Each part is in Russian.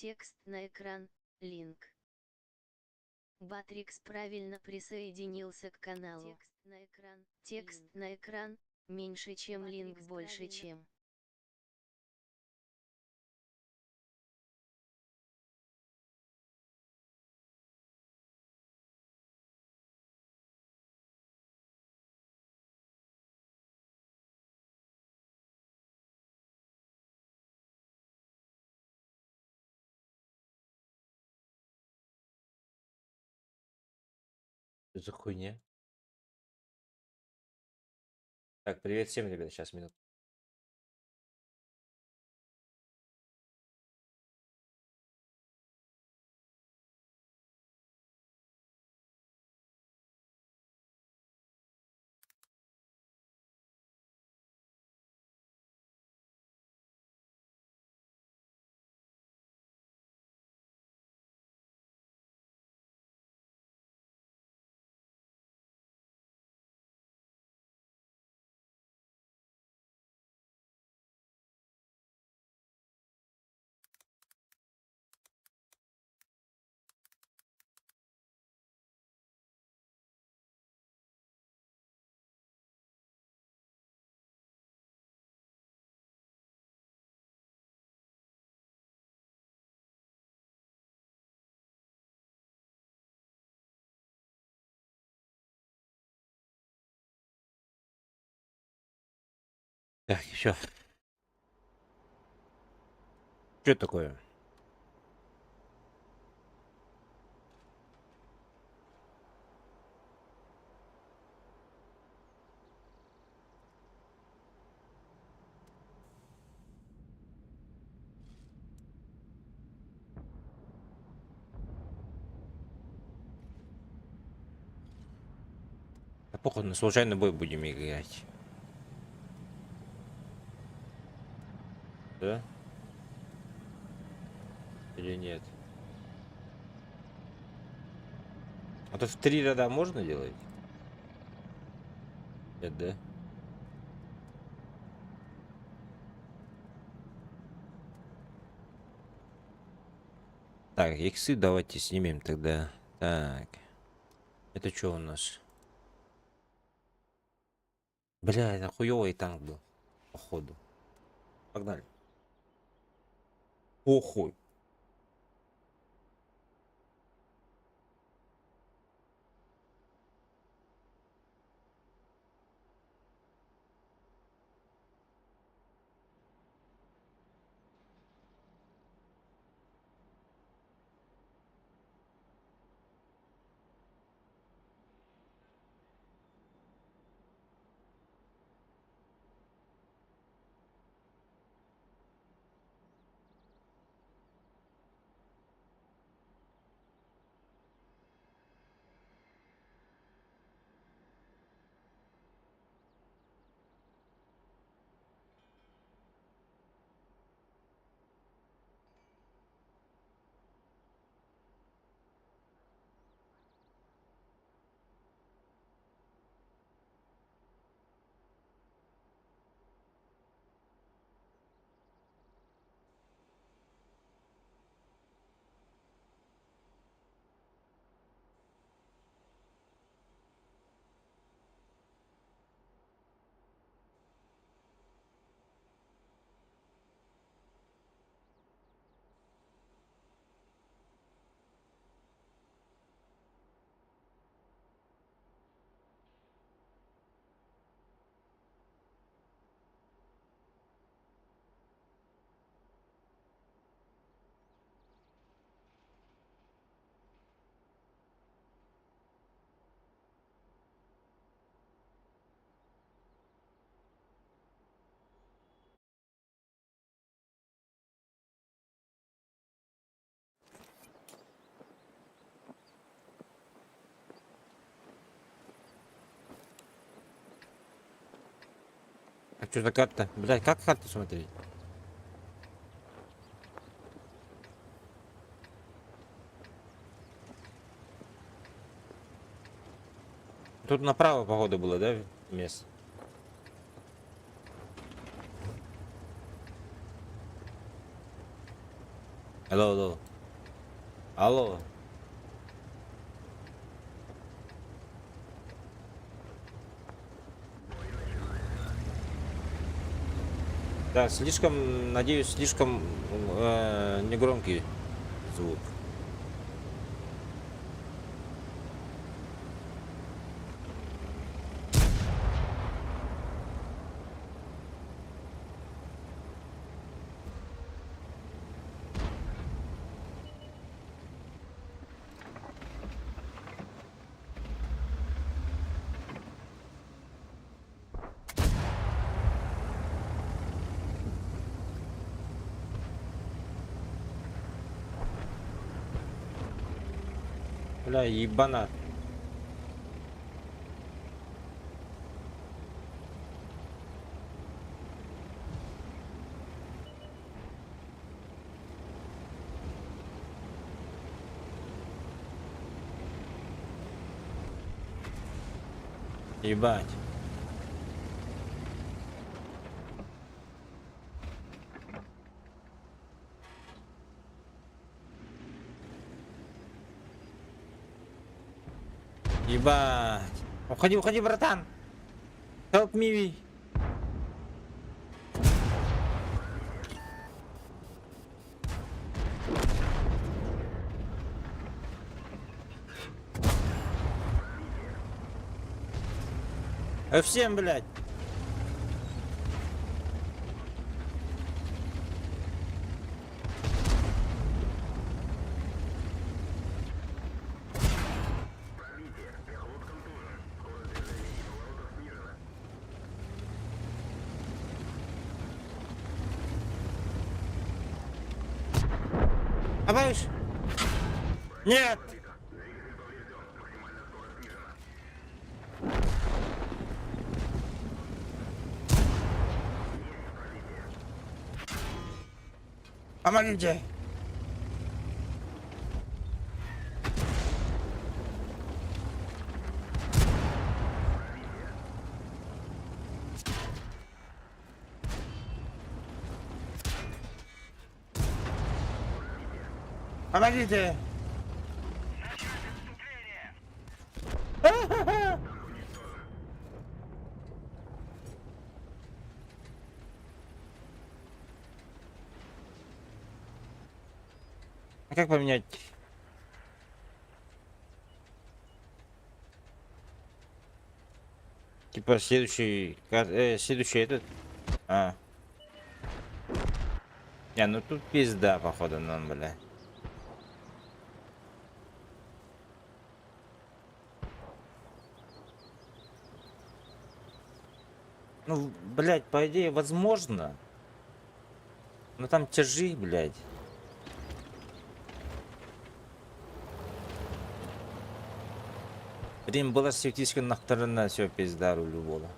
Текст на экран, линк. Батрикс правильно присоединился к каналу. Текст на экран, меньше чем линк, больше чем. Что за хуйня? Так, привет всем, ребят, сейчас минут. Так, еще. Что это такое? Да похуй, на случайный бой будем играть. Да? Или нет? А то в 3 ряда можно делать? Нет, да? Так, иксы давайте снимем тогда. Так. Это что у нас? Бля, это хуёвый танк был. Походу. Погнали. Похуй. А что за карта? Блядь, как карту смотреть? Тут направо, походу, было, да, место? Алло, алло. Алло. Да, слишком, надеюсь, слишком негромкий звук. Бля, ебанат. Ебать. Ебать. Уходи, уходи, братан. Help me. Всем, блядь. Обаюсь. Нет. Помогите. Помогите. А как поменять? Типа следующий, следующий этот. А. Не, ну тут пизда, походу, нам, бля. Ну, блядь, по идее, возможно. Но там тяжи, блядь. Рим была светическая нахтарана, все пизда рулю было.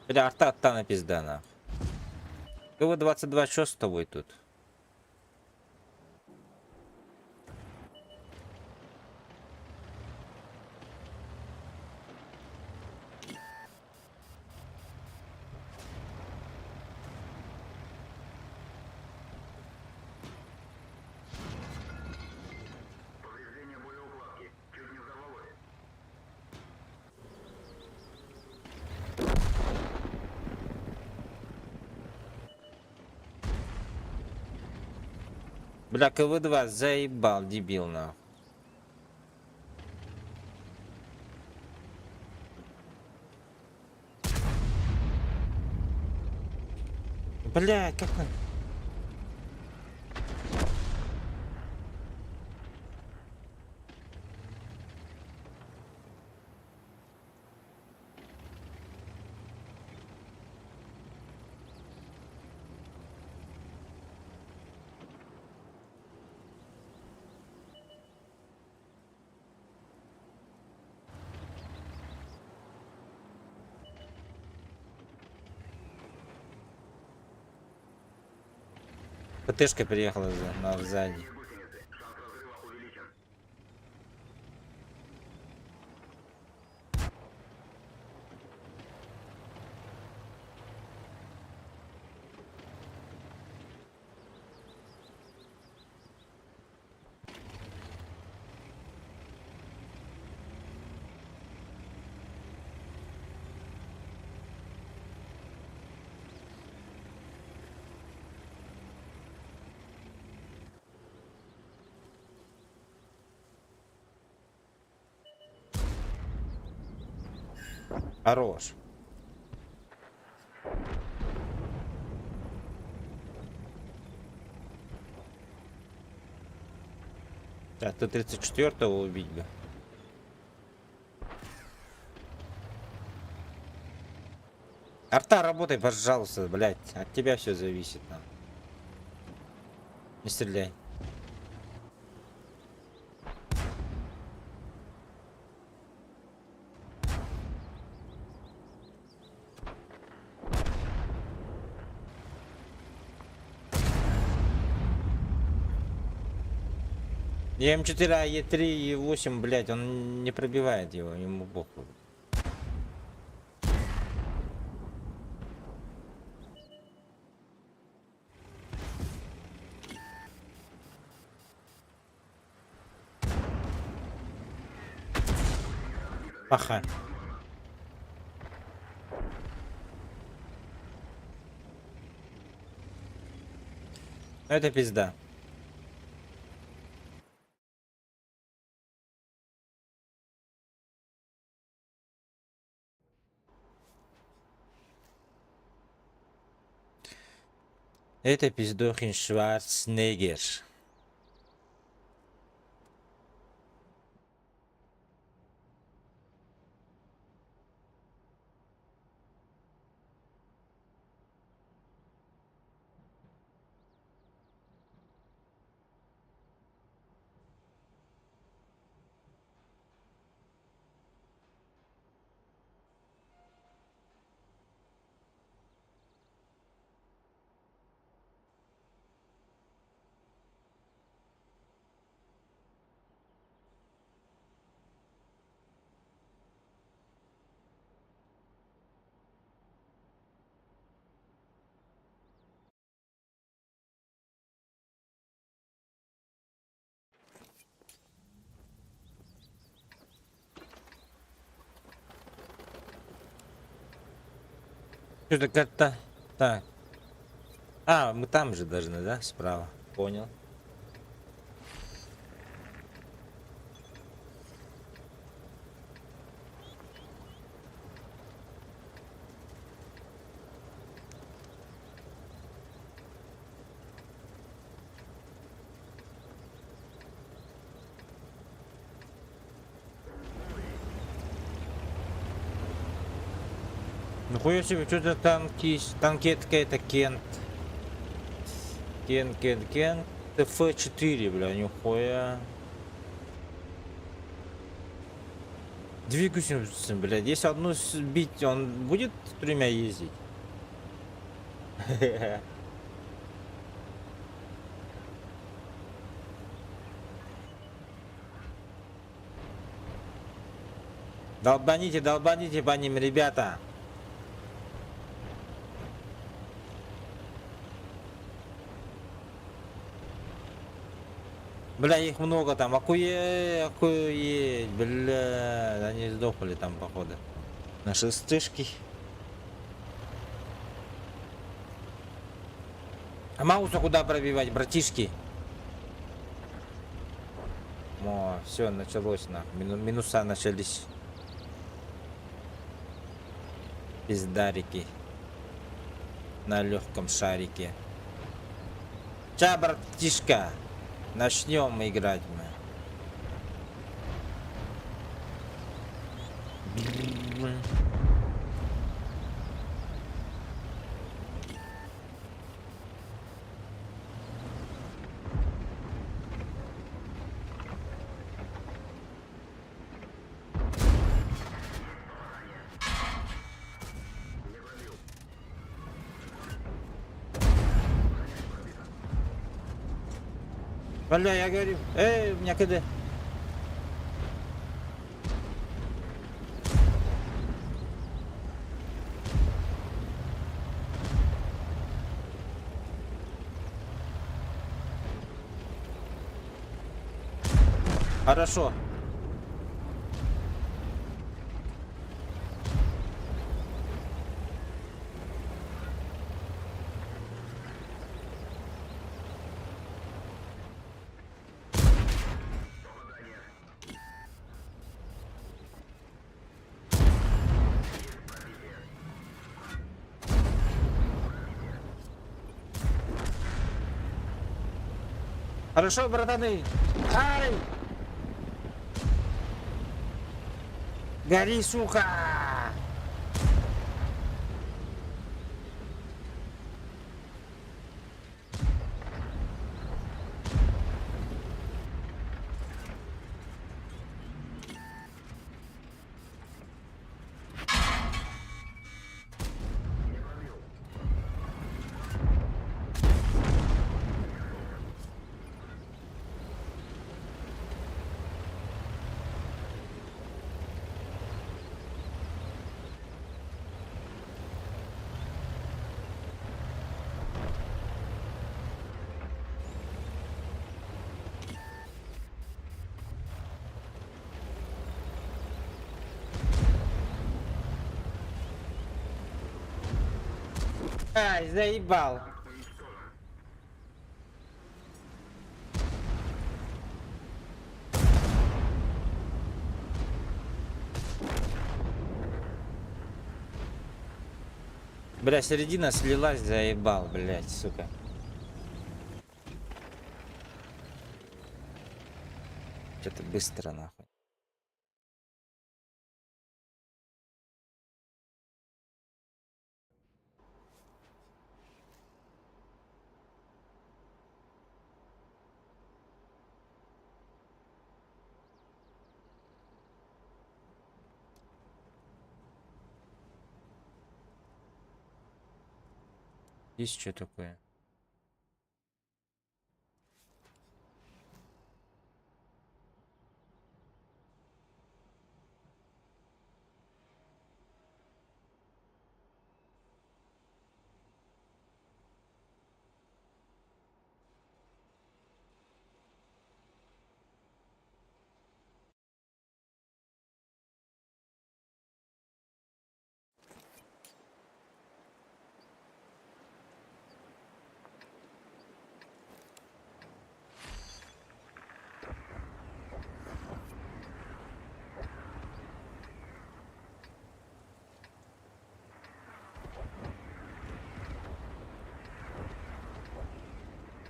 Бля, арта на пизда, нахуй. КВ-22, что с тобой тут? Бля, КВ-2, заебал, дебил, нахуй. Бля, как он? ПТшка приехала сзади. Хорош. Так, ты 34-го убить бы. Арта, работай, пожалуйста, блядь. От тебя все зависит. Там. Не стреляй. М4, Е3, Е8, блядь, он не пробивает его, ему похуй. Ага. Это пизда. Это пиздохин Шварценеггер. Что-то как-то... Так. А, мы там же должны, да? Справа. Понял. Ну хуя себе, что-то танкист, танкетка это Кент. Кент. ТФ-4, бля, нихуя. Двигатель, блядь, если одну сбить, он будет тремя ездить? Долбаните по ним, ребята. Бля, их много там, охуеть, бля, они сдохли там, походу. На шестышке. А Мауса куда пробивать, братишки? О, все, началось, на. Минуса начались. Пиздарики. На легком шарике. Ча, братишка. Начнем играть мы. Бля, я говорю. У меня КД. Хорошо. Хорошо, братаны. Ай! Гори, сука! Ай, заебал. Бля, середина слилась, заебал, блять, сука. Что-то быстро, нахуй. Здесь что такое?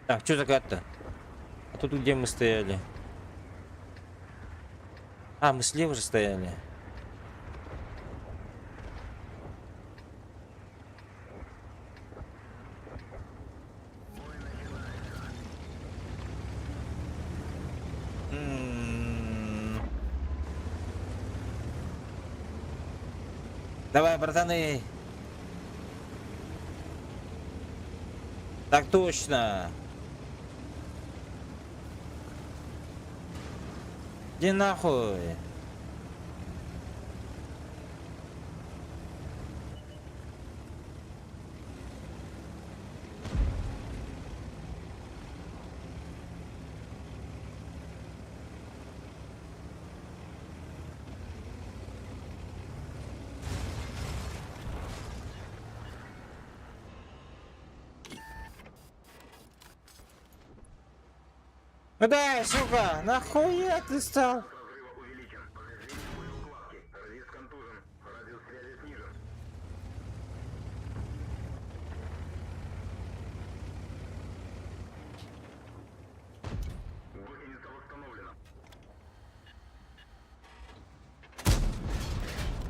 Так, что закат-то? А тут где мы стояли? А, мы слева же стояли. Давай, братаны. Так точно. Иди нахуй. Ну да, сука, нахуя ты стал?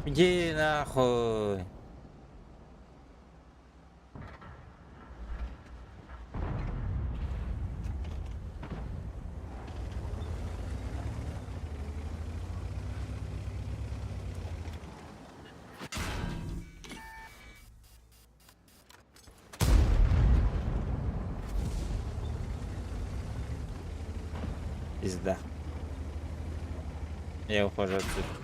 Иди нахуй. Пизда. Я ухожу отсюда.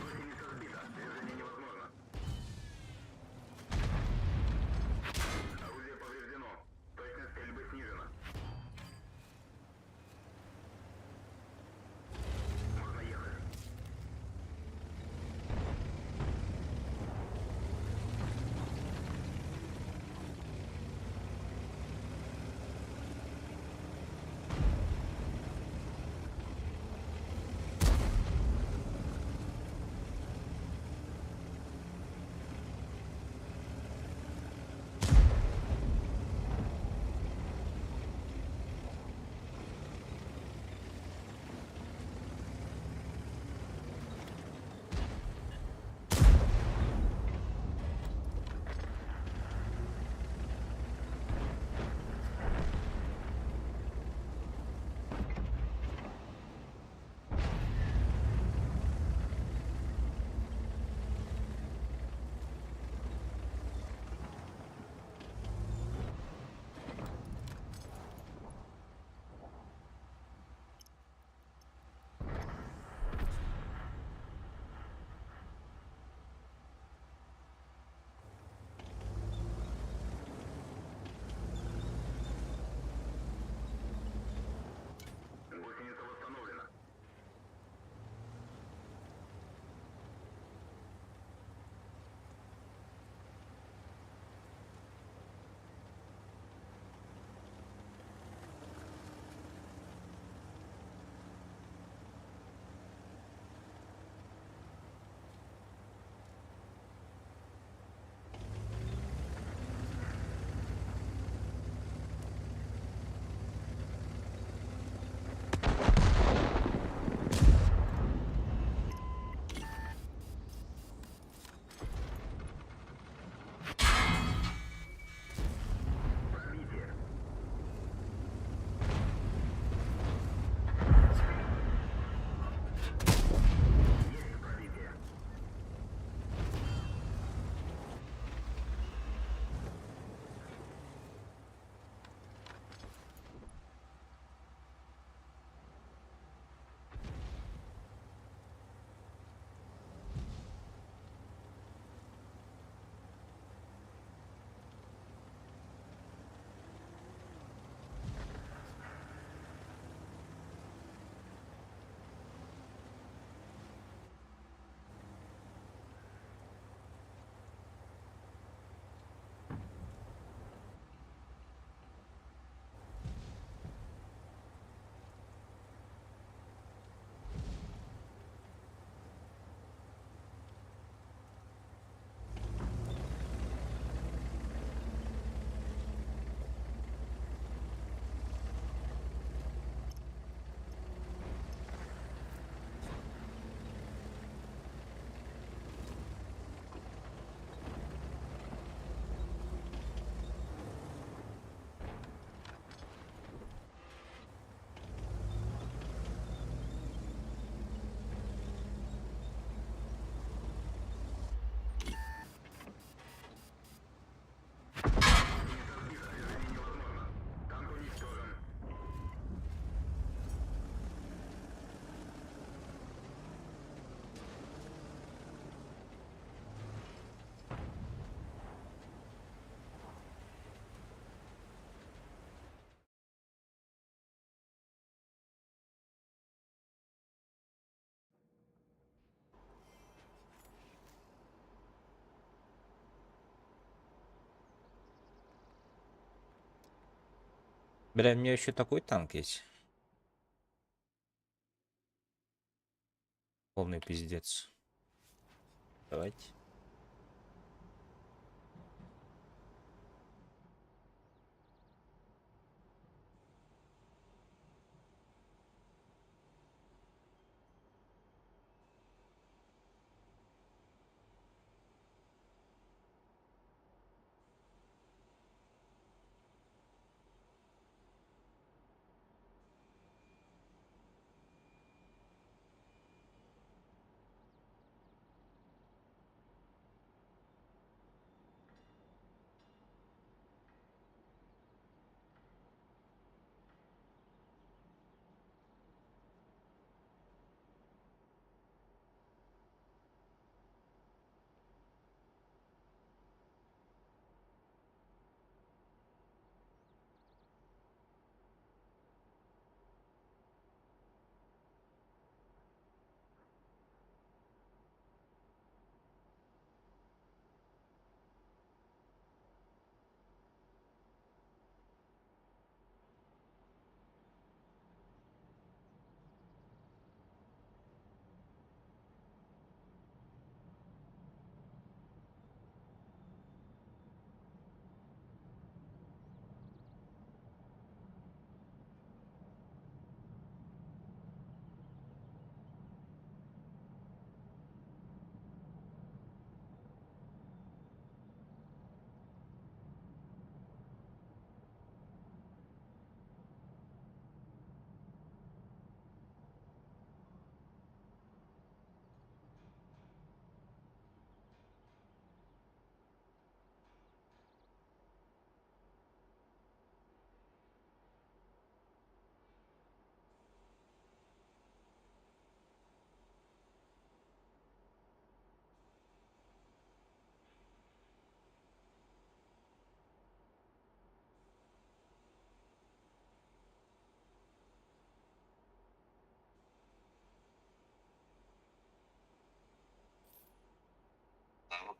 Бля, у меня еще такой танк есть. Полный пиздец. Давайте.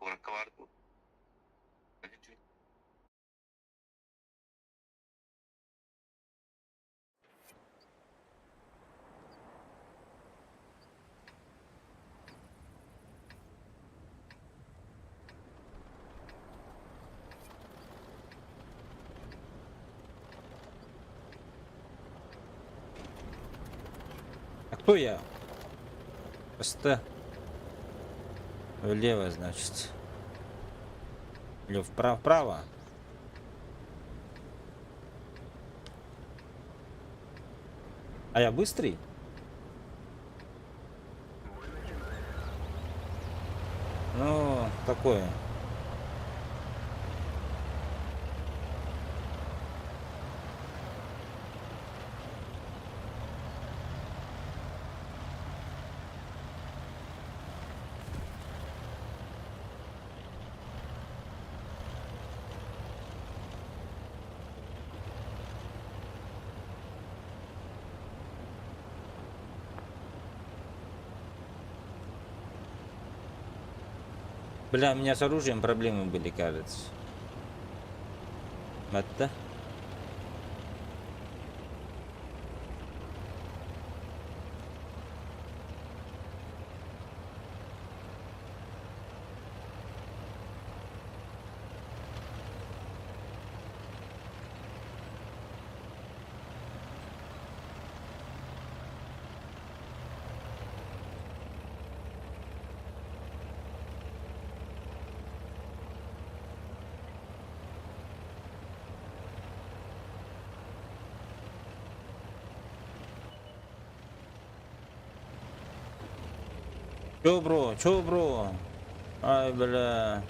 около квартала. А кто я? Просто влево, значит. Или вправо? А я быстрый? Ну, такое. Бля, у меня с оружием проблемы были, кажется. Это? Чё, бро? Чё, бро? Ай, бля.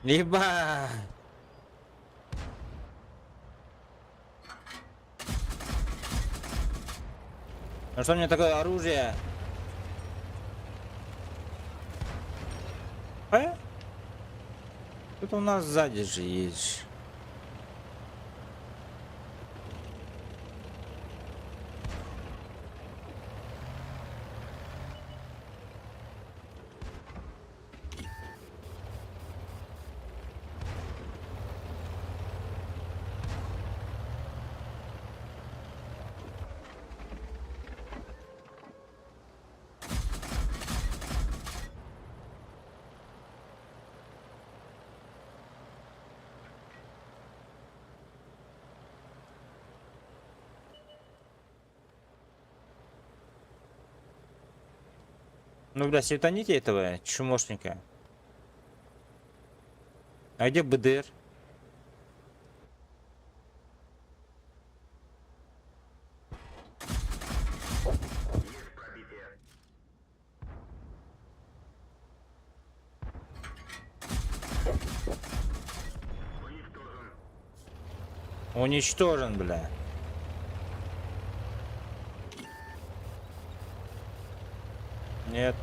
Еба! Ну что мне такое оружие? Тут у нас сзади же есть. Ну, бля, светаните этого чумошника. А где БДР? Уничтожен, бля. Нет.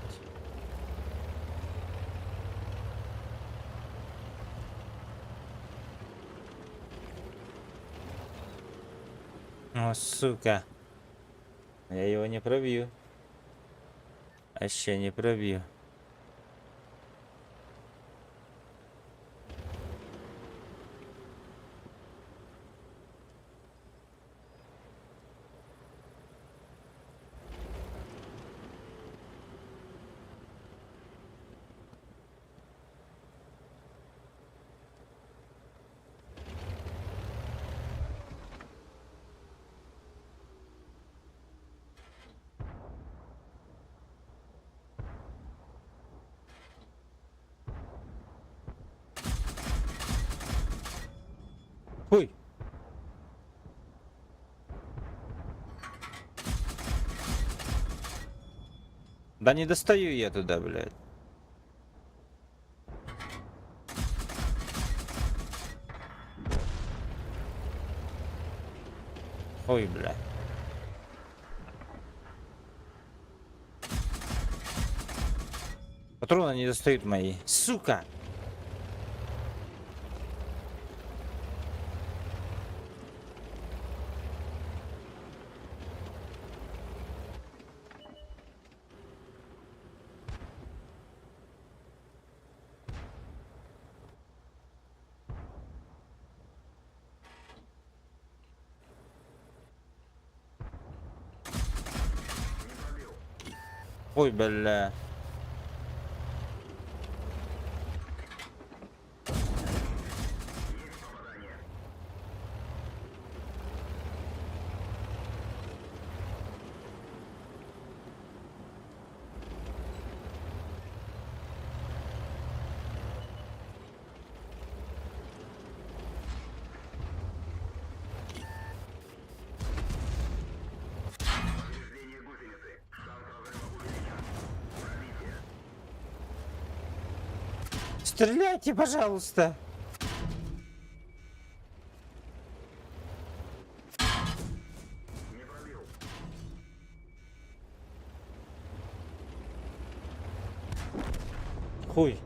О, сука. Я его не пробью. Вообще не пробью. Ой. Да не достаю я туда, блядь. Ой, бля. Патроны не достают мои. Сука! Ой, бля. Стреляйте, пожалуйста. Хуй.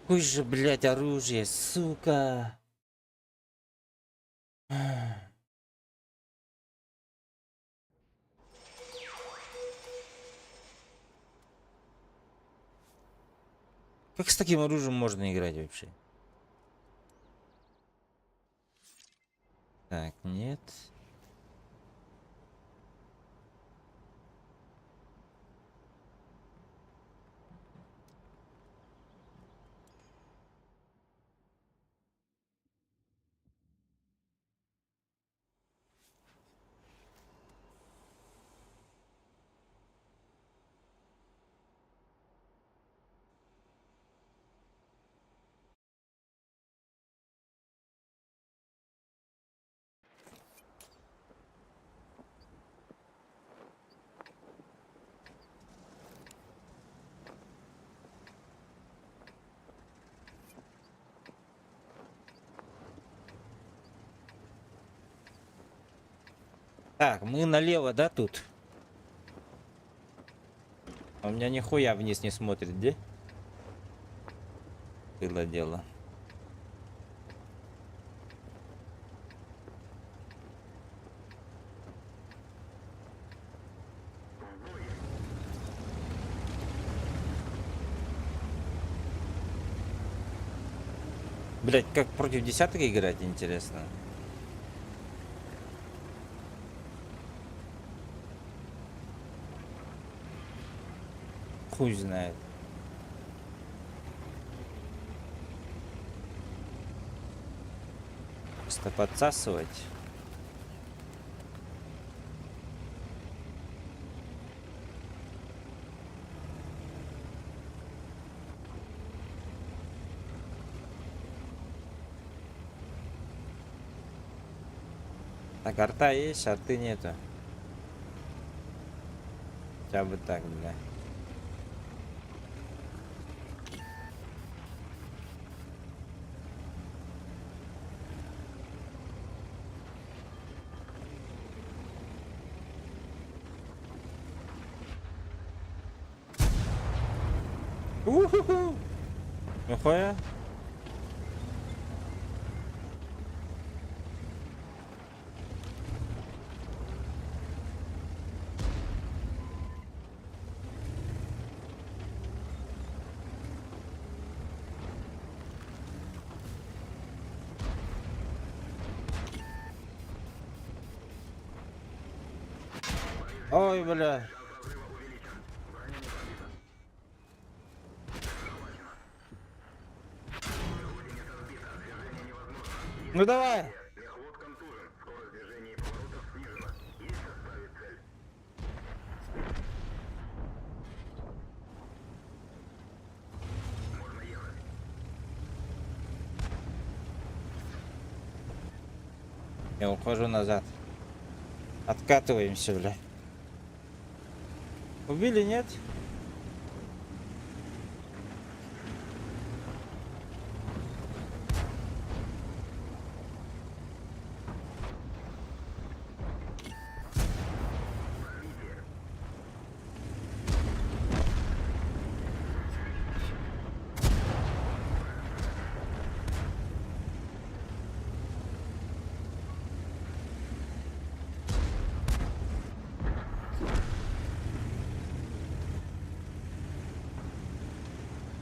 Хуй же, блядь, оружие, сука. Как с таким оружием можно играть вообще? Так, нет. Так, мы налево, да, тут? А у меня нихуя вниз не смотрит, где? Было дело. Блять, как против десяток играть, интересно. Хуй знает. Просто подсасывать. Так, арта есть, арты нету. Хотя бы так, бля. Уху! Нихуя. Ой, бля. Ну давай. Я ухожу назад. Откатываемся, бля. Убили, нет?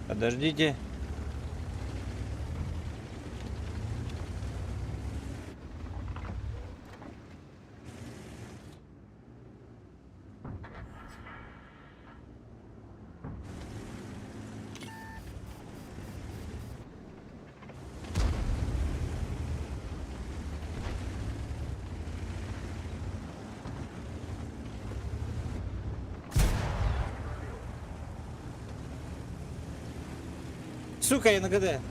Подождите. Сука, я на ГД.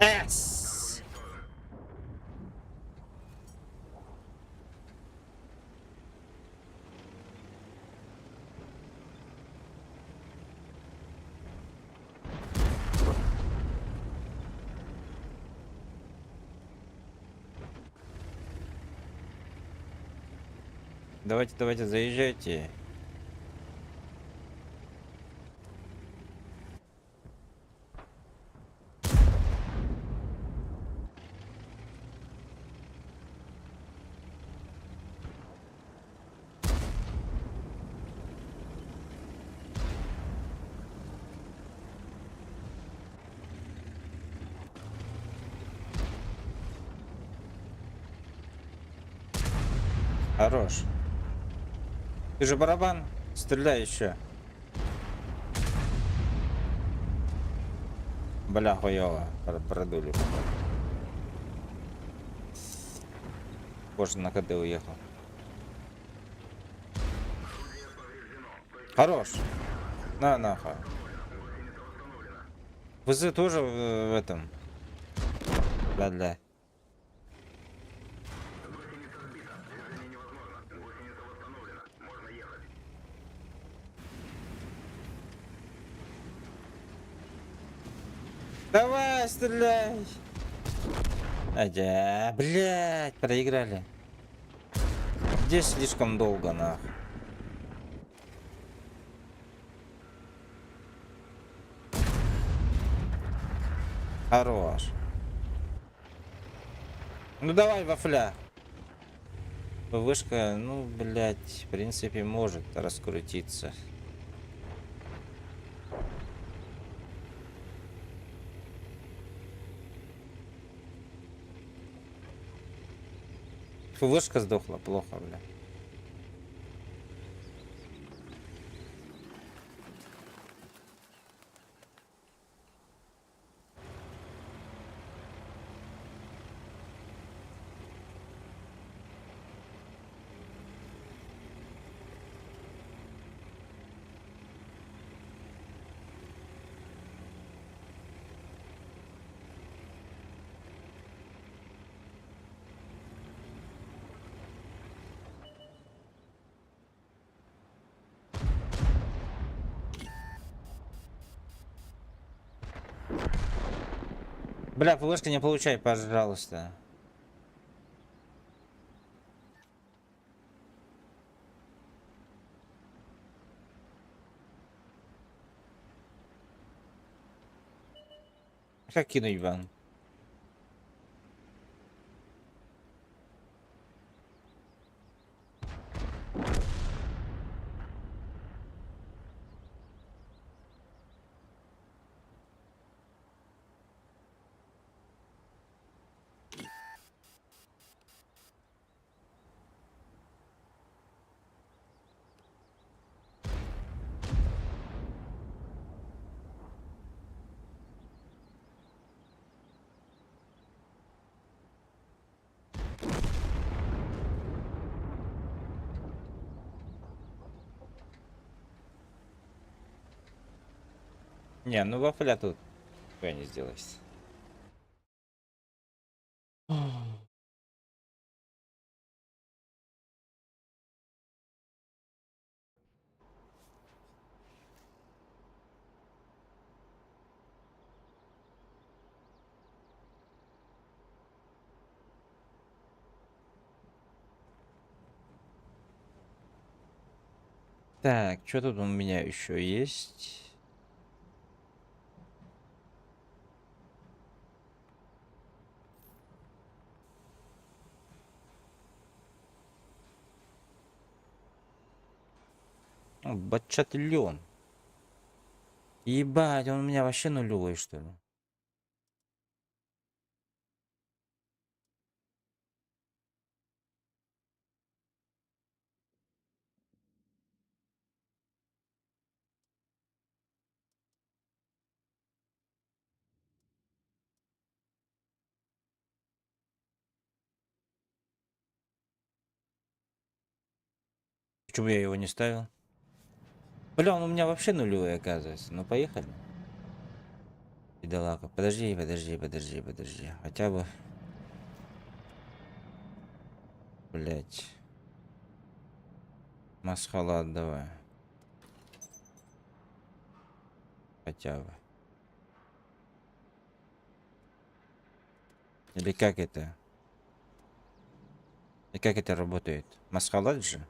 Эс. Давайте, давайте, заезжайте. Хорош. Ты же барабан? Стреляй еще. Бля, хуёво. Продули. Боже, на КД уехал. Хорош. На, нахуй. ВЗ тоже в этом. Бля. Давай, стреляй. Адя, блядь, проиграли. Здесь слишком долго, нахуй. Хорош. Ну давай, вафля. Вышка, ну, блядь, в принципе, может раскрутиться. Вышка сдохла, плохо, бля. Бля, флешка не получай, пожалуйста. Как кинуть бан? Не, ну вафля тут не сделаешь. Так, что тут у меня еще есть? О, бачатлен. Ебать, он у меня вообще нулевой, что ли? Почему я его не ставил? Бля, он у меня вообще нулевой, оказывается. Ну, поехали. Бедолага. Подожди, подожди, подожди, подожди. Хотя бы... Блять. Масхалат давай. Хотя бы. Или как это? И как это работает? Масхалат же?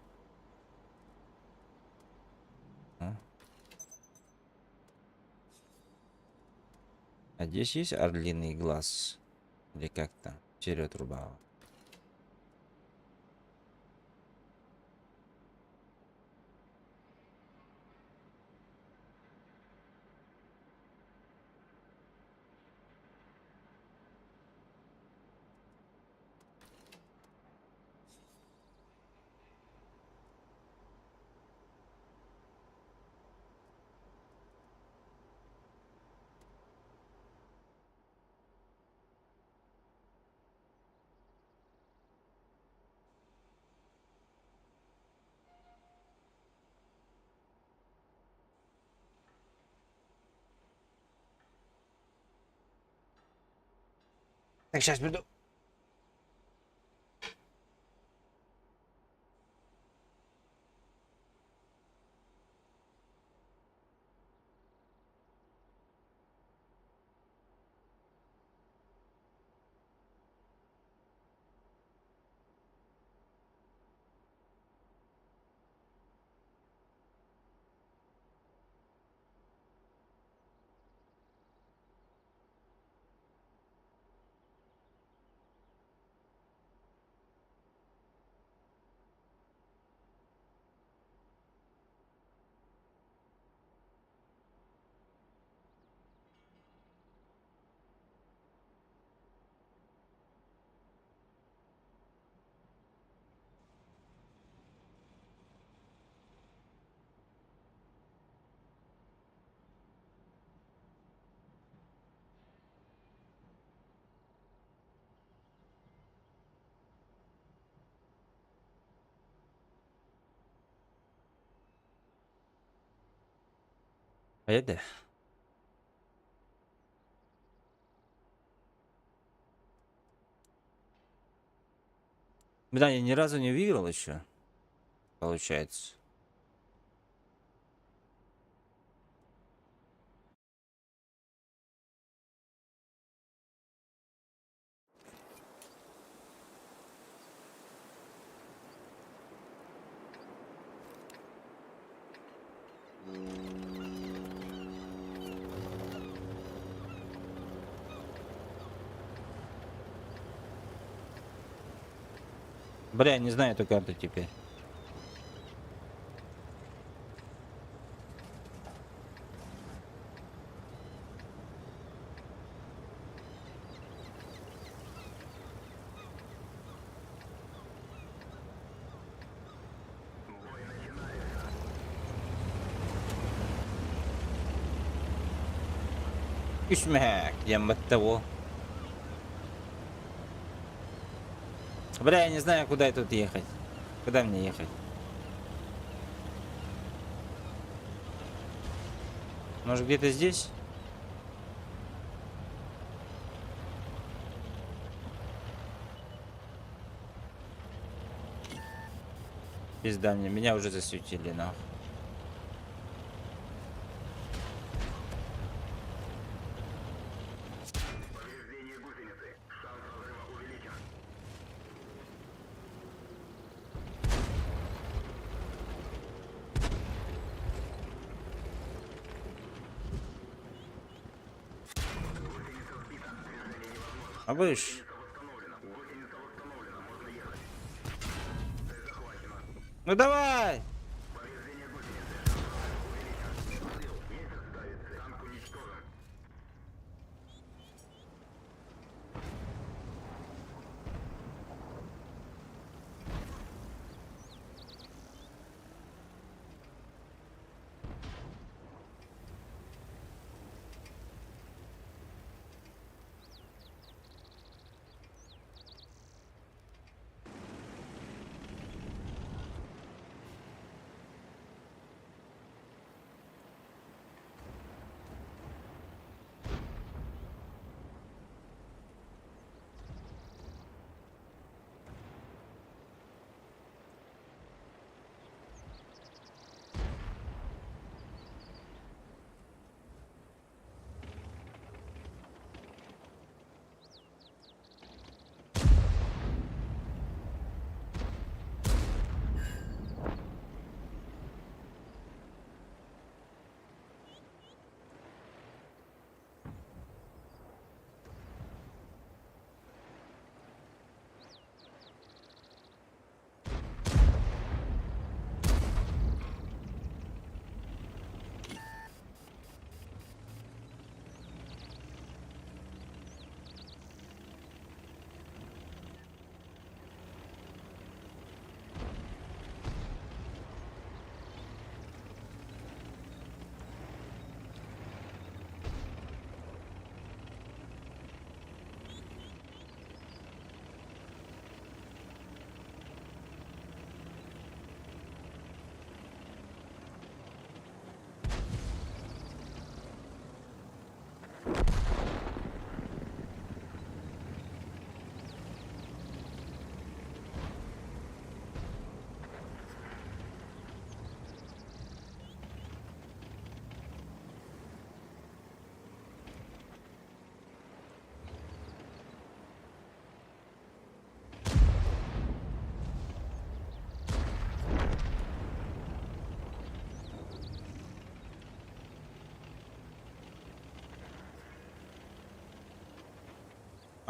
А? А здесь есть орлиный глаз? Или как-то? Вперед рубава. Так, сейчас приду. Поеду. Бля, я ни разу не выиграл еще. Получается. Бля, не знаю эту карту теперь. Кишмяк, я от того. Бля, я не знаю, куда тут ехать. Куда мне ехать? Может, где-то здесь? Пизда мне, меня уже засветили, нахуй. А выше. Ну давай!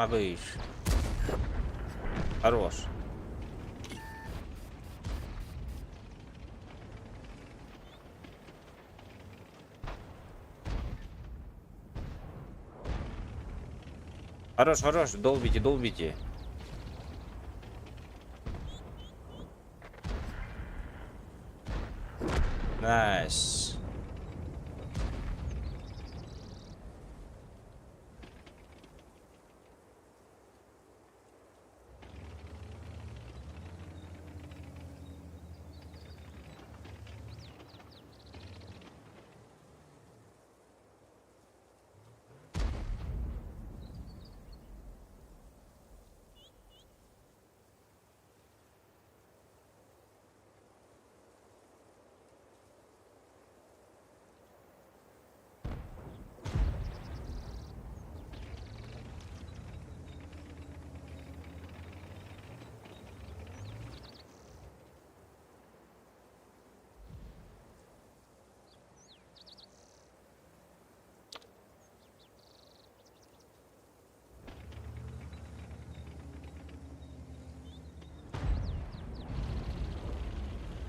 Абыш. Хорош. Хорош, хорош, долбите, долбите. Найс.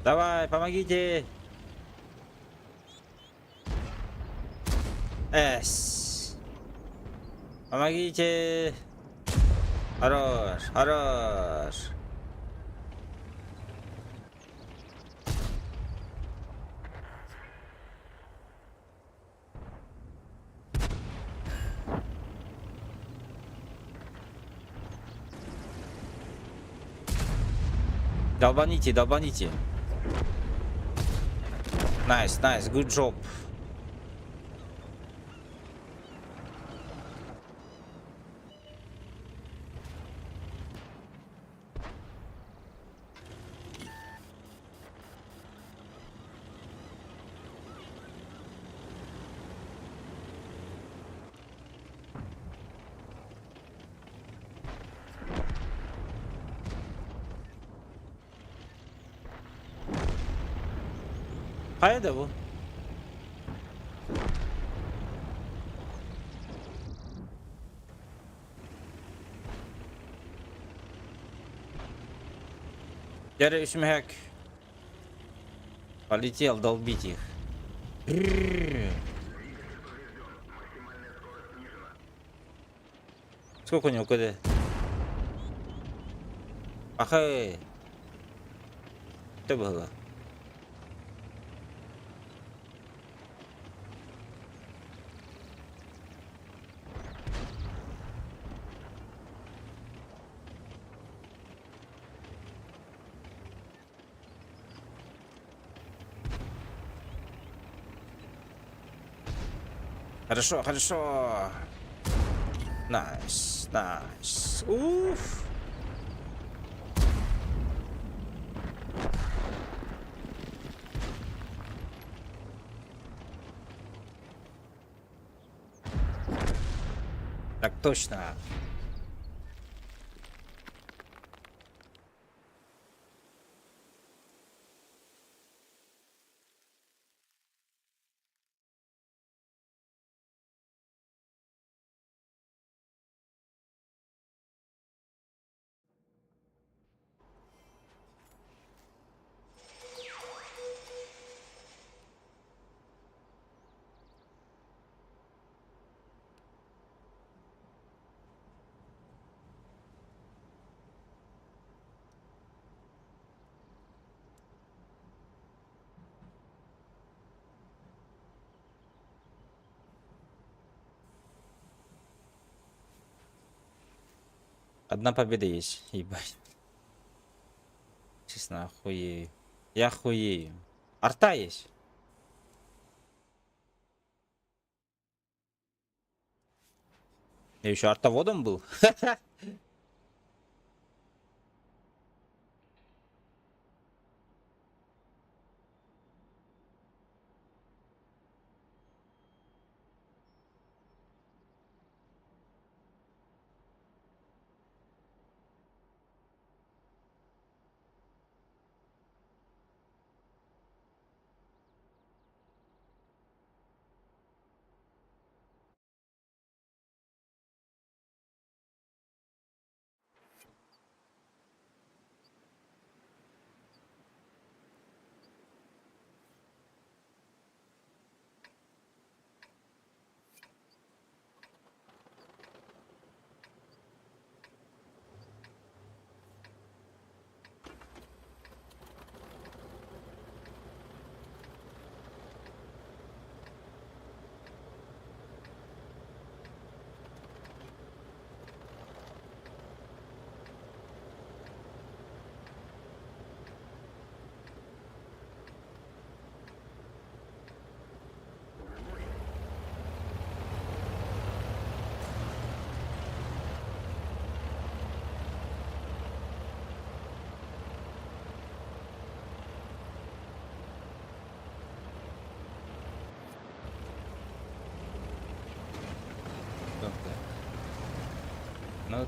Давай, помогите. Эс. Помогите. Хорош, хорош. Долбаните, долбаните. Найс, найс, good job. Haydi bu. Теперь Шмяк. Полетел долбить их. Сколько у него КД? Ахай. Что было? Хорошо, хорошо. Найс, найс. Уф. Так точно. Одна победа есть. Ебать. Честно, охуею. Я охуею. Арта есть. Я еще артоводом был.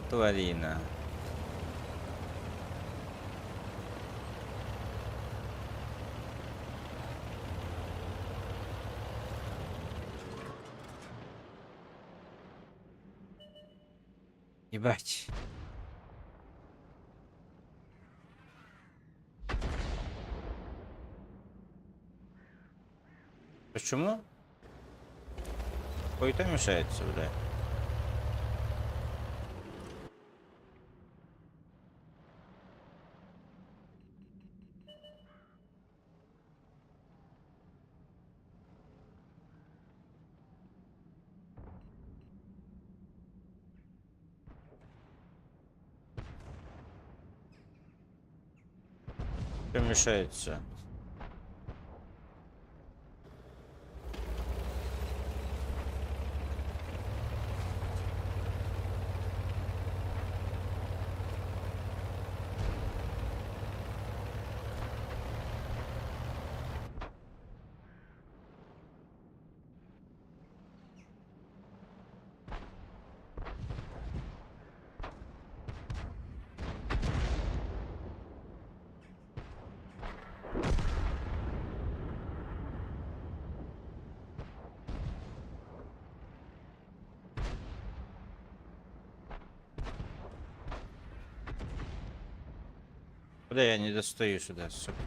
Тварина. Ебать. Почему? Хуй-то мешается, бля. Что мешается? Куда я не достаю сюда, сука?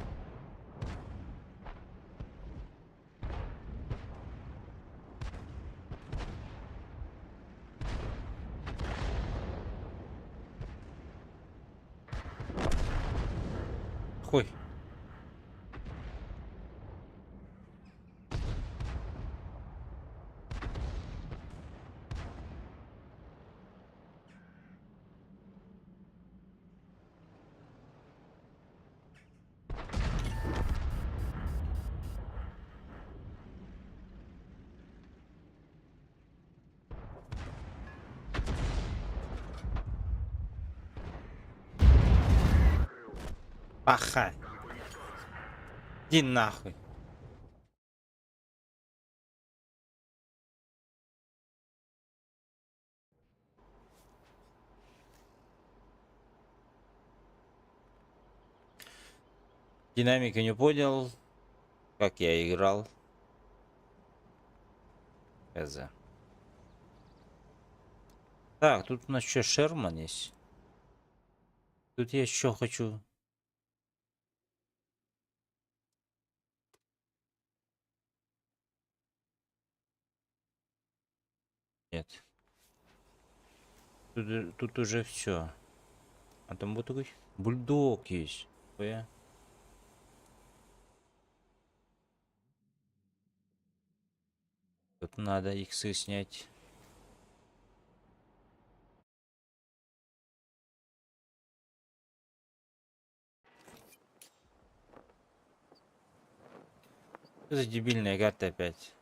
Хуй. Паха. Иди нахуй. Динамика не понял, как я играл. Хз. Так, тут у нас что, Шерман есть? Тут я еще хочу. Нет. Тут уже все. А там вот такой бульдог есть. Хуя. Тут надо иксы снять. Что за дебильная карта опять?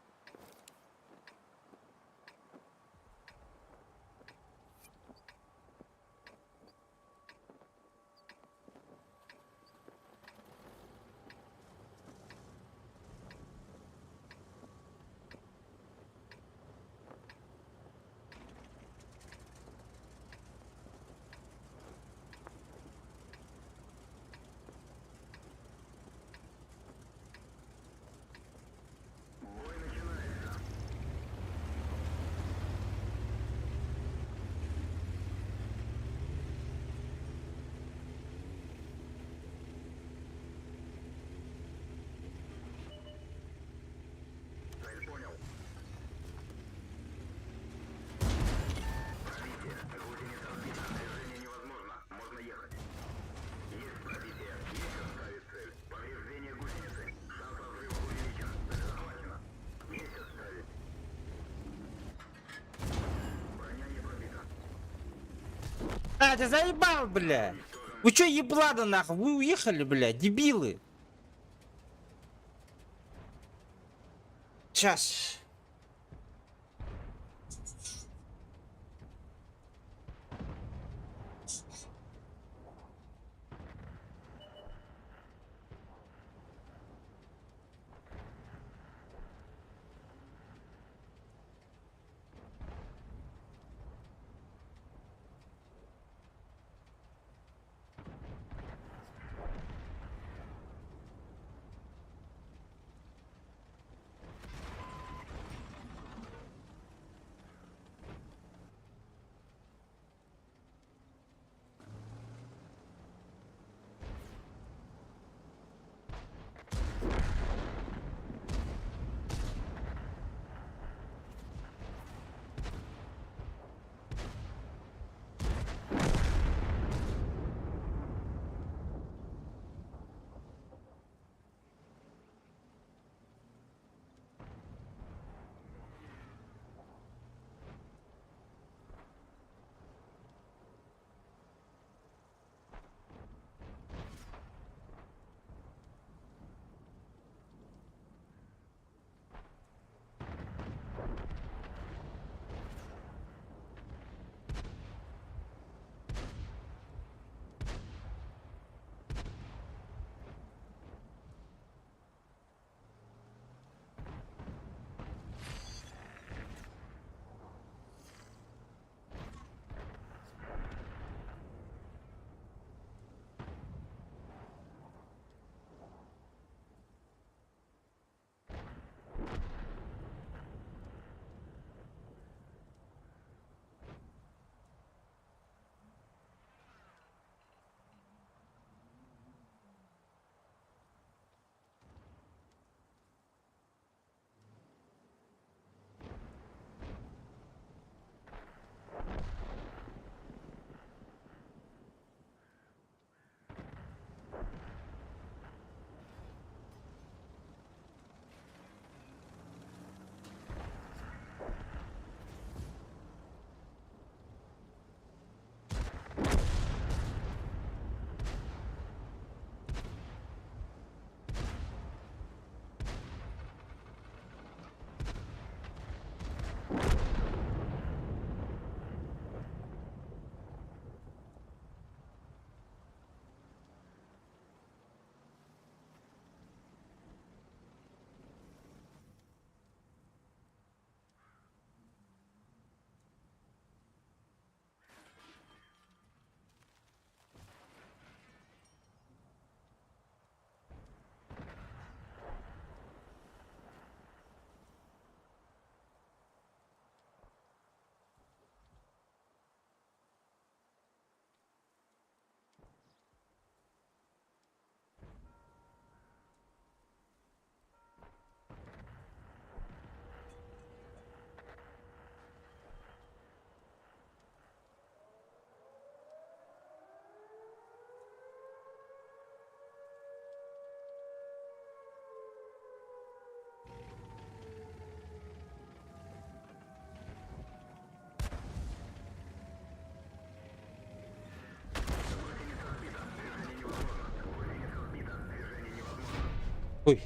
А, ты заебал, бля! Вы чё еблада нахуй? Вы уехали, бля, дебилы! Сейчас. Ой.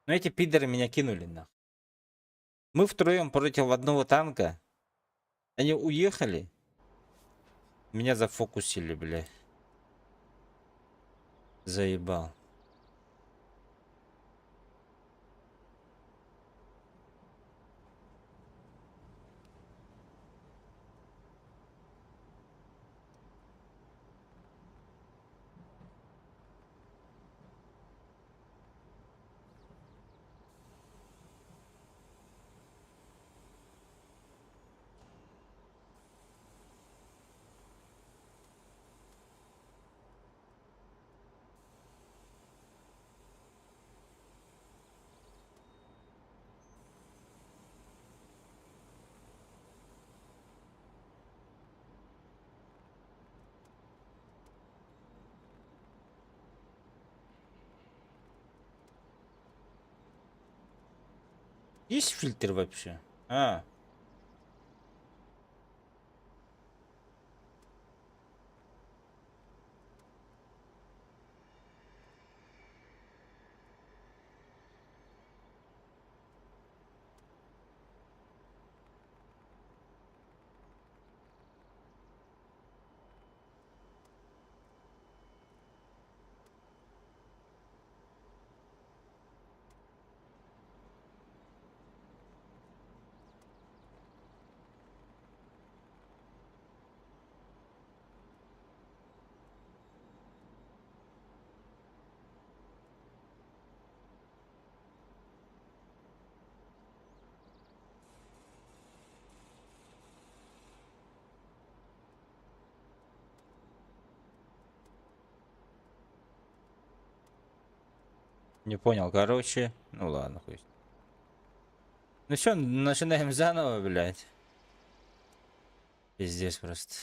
Ну эти пидоры меня кинули нахуй. Мы втроем против одного танка. Они уехали. Меня зафокусили, бля. Заебал. Есть фильтр вообще? А. Не понял, короче. Ну ладно, хуй. Ну что, начинаем заново, блядь. Пиздец просто.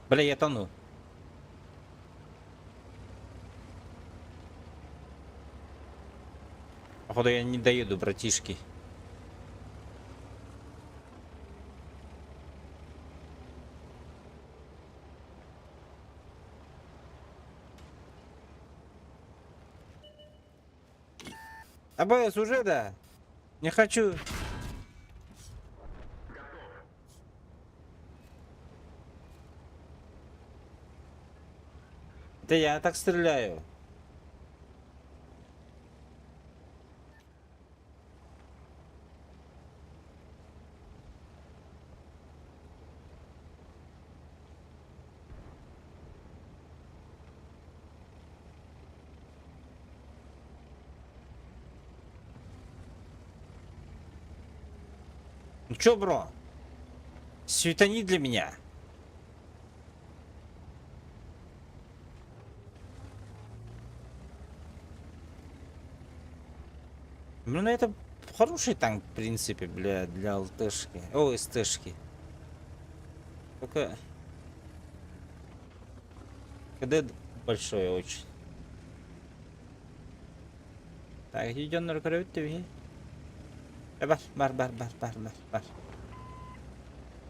Бля, я тону. Походу я не доеду, братишки. АБС уже, да? Не хочу. Да я так стреляю. Ну чё, бро? Светани для меня. Ну, это хороший танк, в принципе, бля, для ЛТшки. О, СТшки. Только... КД большой очень. Так, идем на рукавицы. Бар.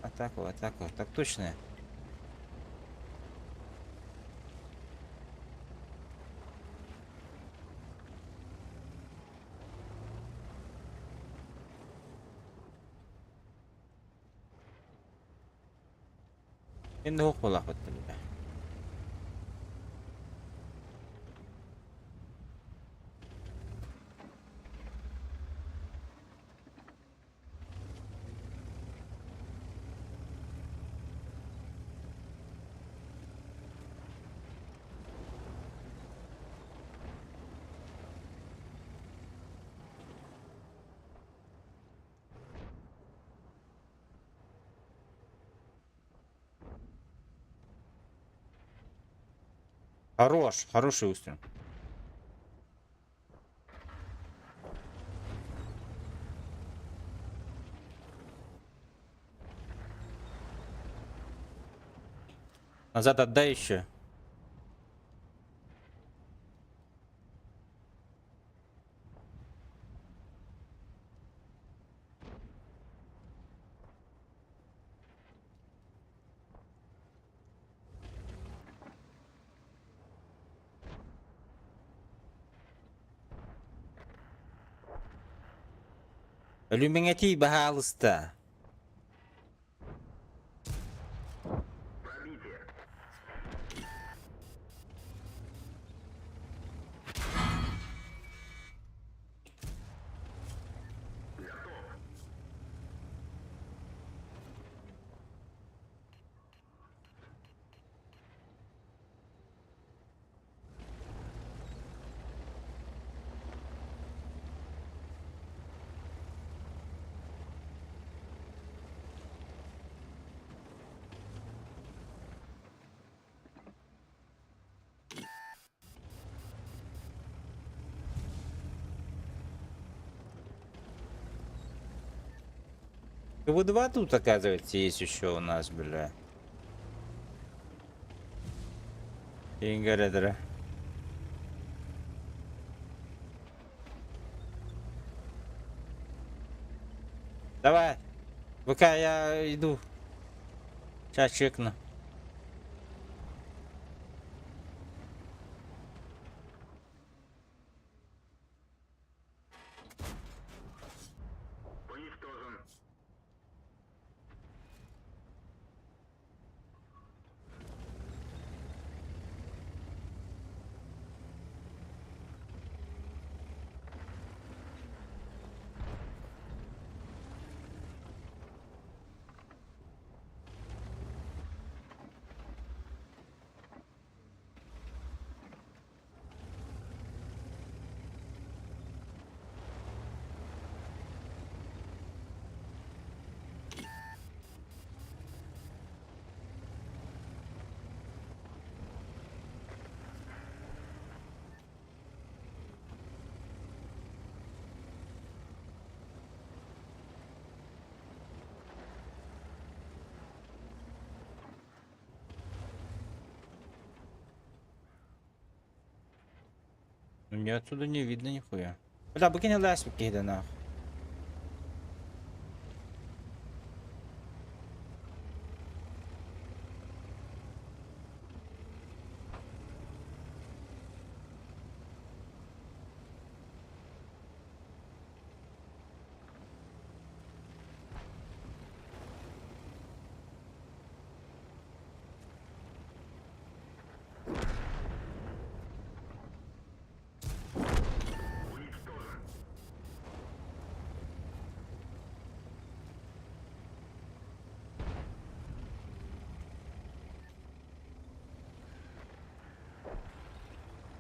Атаку. Так точно. Енді оқып бітті бля. Хороший выстрел. Назад отдай еще. Иллюминати пожалуйста. КВ-2 тут, оказывается, есть еще у нас, бля. Ингаредера. Давай. ВК, я иду. Сейчас чекну. Мне отсюда не видно нихуя. Бля, выкинь лазь, выкидай нахуй.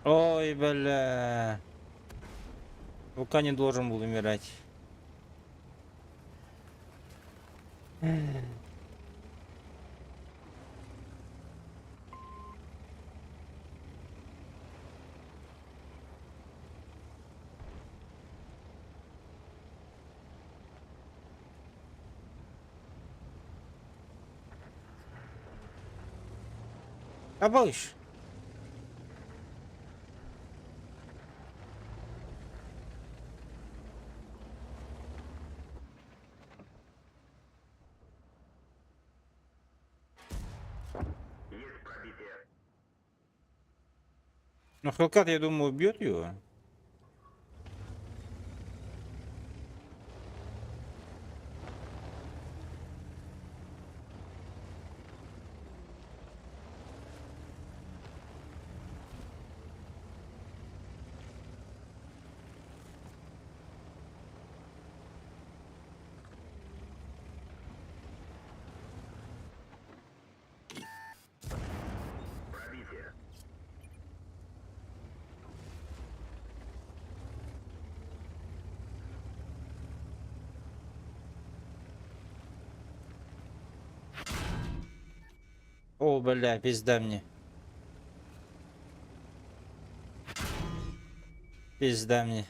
Ой, бля. ВК не должен был умирать. Абыш. Ну, Хелкат, я думаю, убьет его. О, бля, пизда мне. Пизда мне.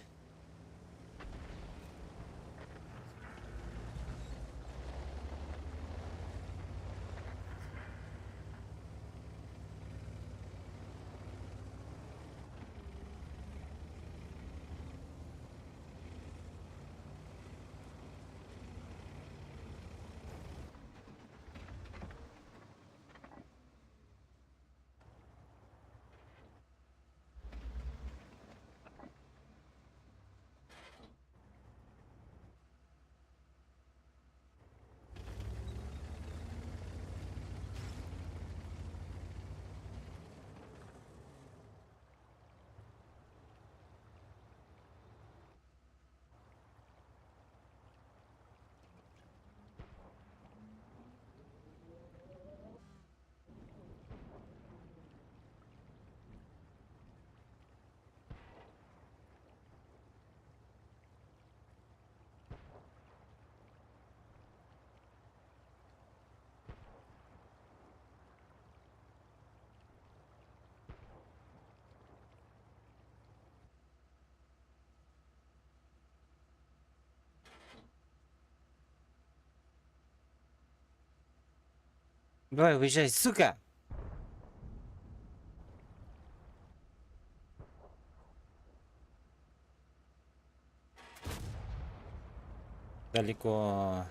Давай, выезжай, сука! Далеко.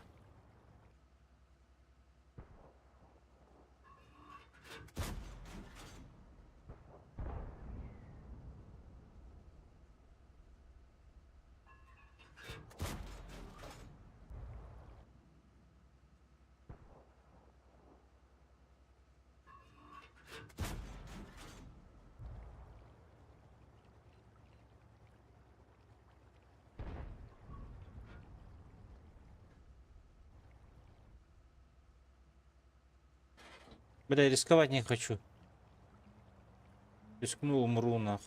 Бля, рисковать не хочу. Рискну, умру, нах.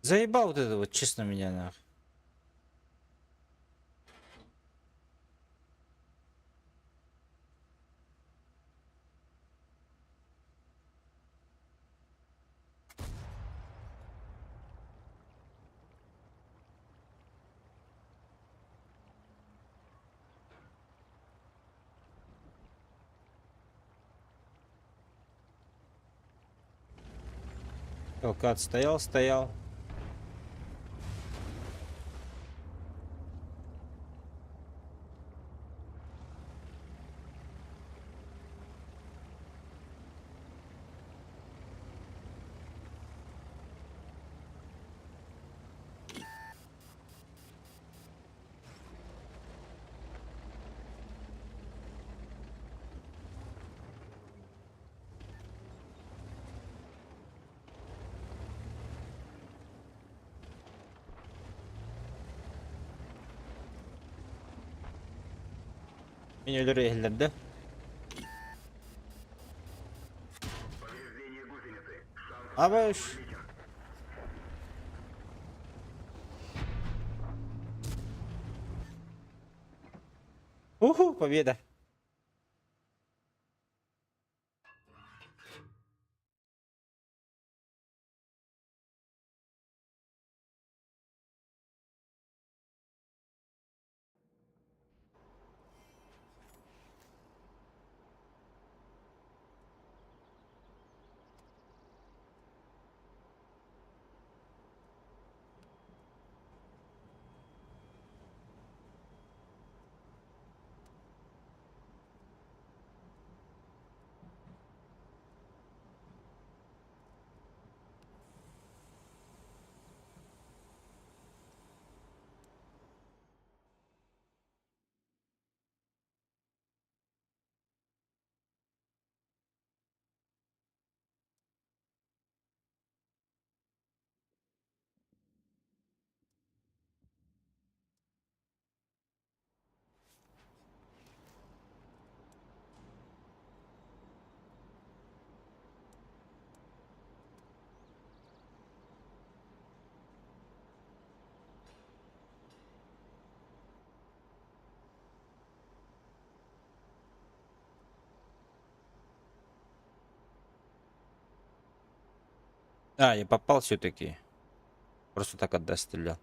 Заебал вот это вот, честно, меня, нах. Хелкат стоял, стоял. Beni öldürüyorlar da. Abi Уху, победа. А, я попал все-таки. Просто так отда стрелял.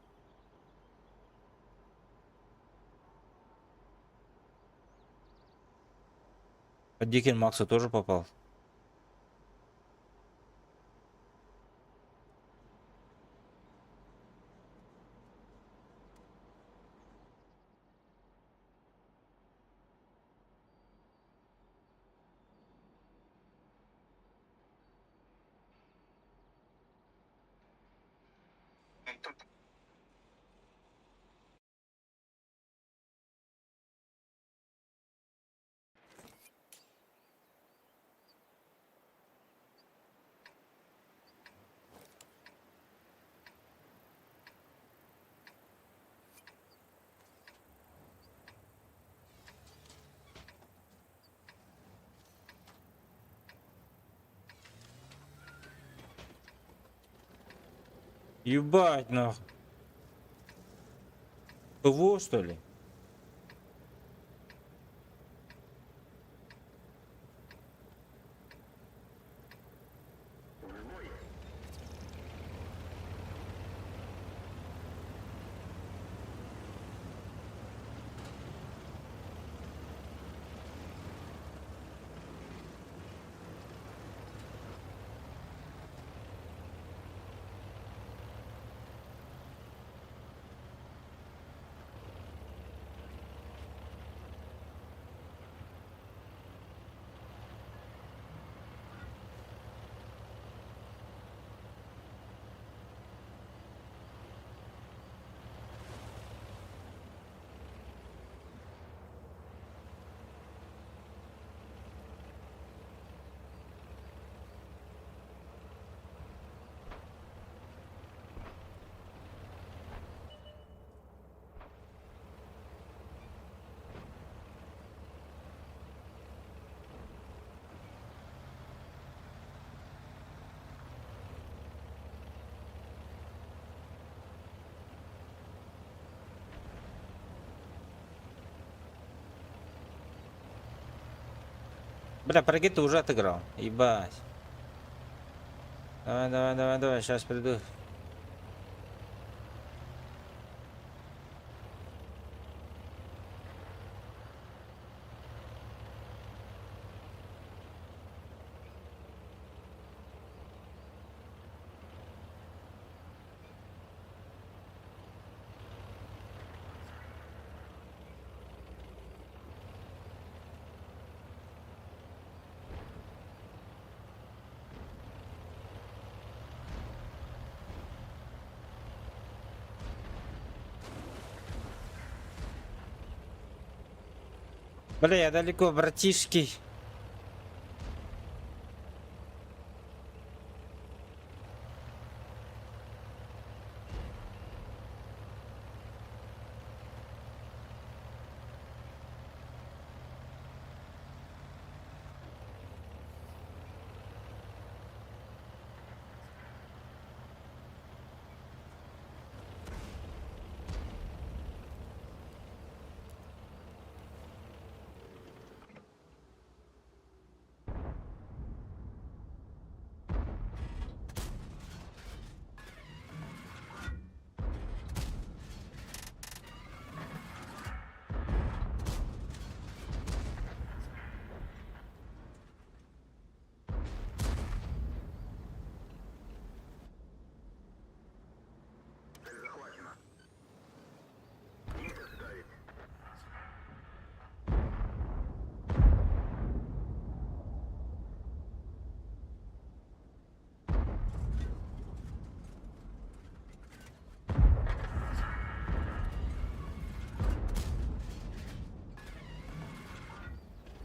По Дикин Максу тоже попал. Ебать, нахуй. ПВО, что ли? Бля, прыгай, ты уже отыграл. Ебать. Давай, давай, давай, давай, сейчас приду. Бля, я далеко, братишки.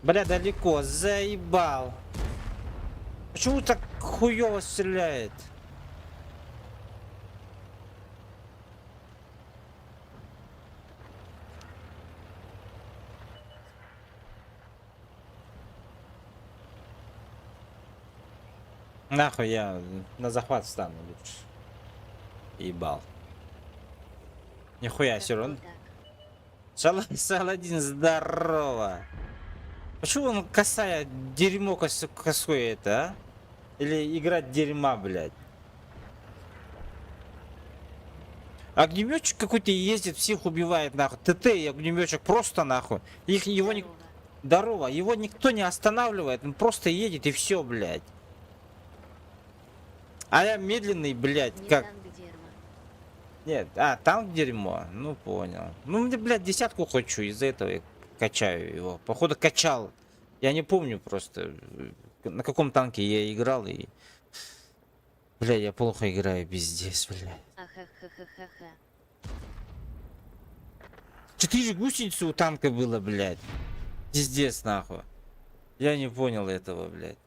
Бля, далеко, заебал. Почему так хуёво стреляет? Нахуй я на захват встану лучше. Ебал. Нихуя все равно. Саладин, здорово. Почему он косая дерьмо косое это, а? Или играть дерьма, блядь? Огнеметчик какой-то ездит, всех убивает, нахуй. ТТ и огнеметчик просто нахуй. Его не... Здорово. Его никто не останавливает, он просто едет и все, блядь. А я медленный, блядь, Не как... танк дерьмо. Нет, танк дерьмо, ну понял. Ну, мне, блядь, десятку хочу, из-за этого я качаю его. Походу качал. Я не помню просто, на каком танке я играл и... Бля, я плохо играю, пиздец, бля. Ахахахахаха. 4 гусеницы у танка было, блядь. Пиздец, нахуй. Я не понял этого, блядь.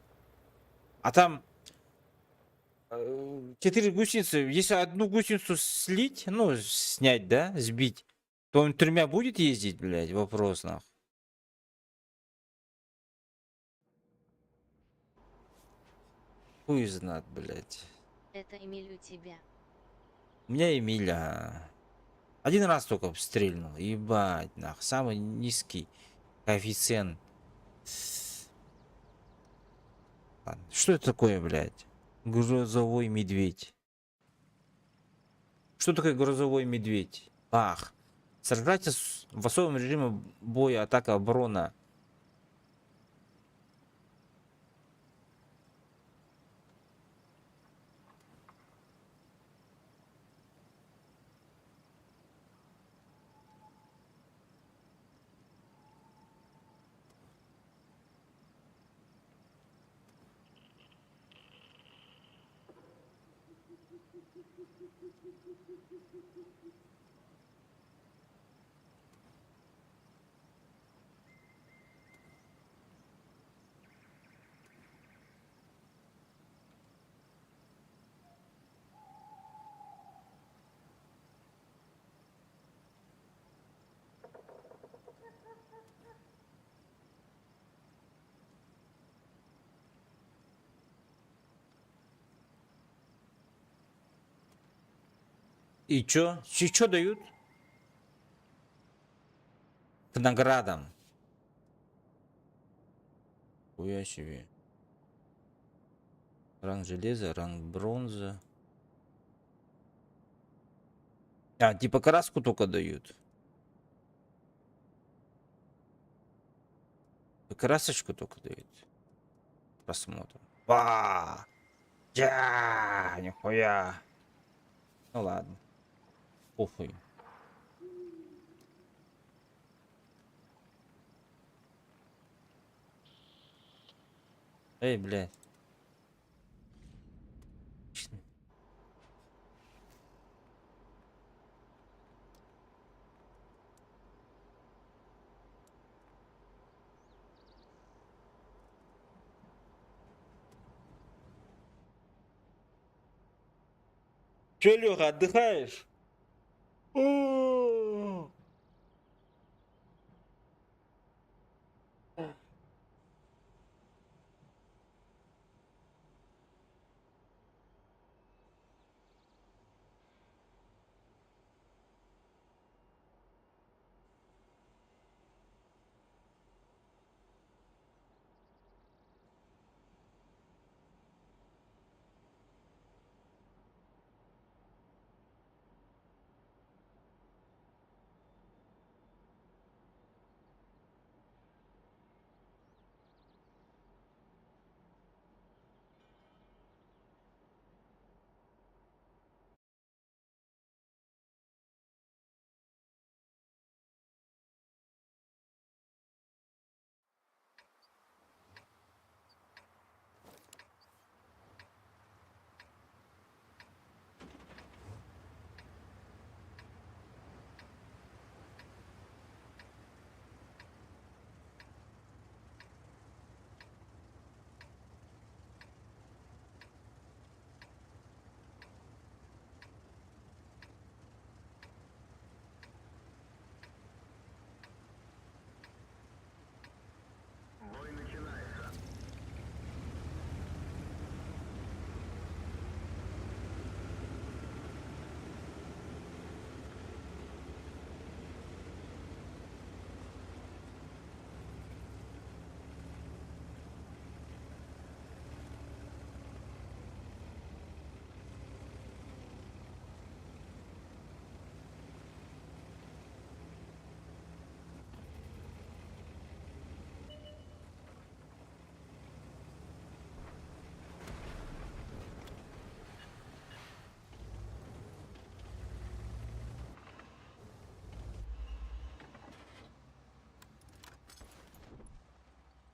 А там... 4 гусеницы. Если одну гусеницу слить, ну, снять, да, сбить, то он 3 будет ездить, блядь? Вопрос, нахуй. Хуй знает, блядь. Это Эмиль у тебя. У меня Эмиля. Один раз только стрельнул. Ебать, нахуй. Самый низкий коэффициент. Ладно, что это такое, блядь? Грузовой медведь. Что такое грузовой медведь? Ах. Сражайтесь в особом режиме боя, атака, оборона. И чё? Чё дают? К наградам. Хуя себе. Ранг железа, ранг бронза. Типа краску только дают. Красочку только дают. Посмотрим. Нихуя. Ну ладно. Похуй. Эй, блядь. Че, Леха, отдыхаешь?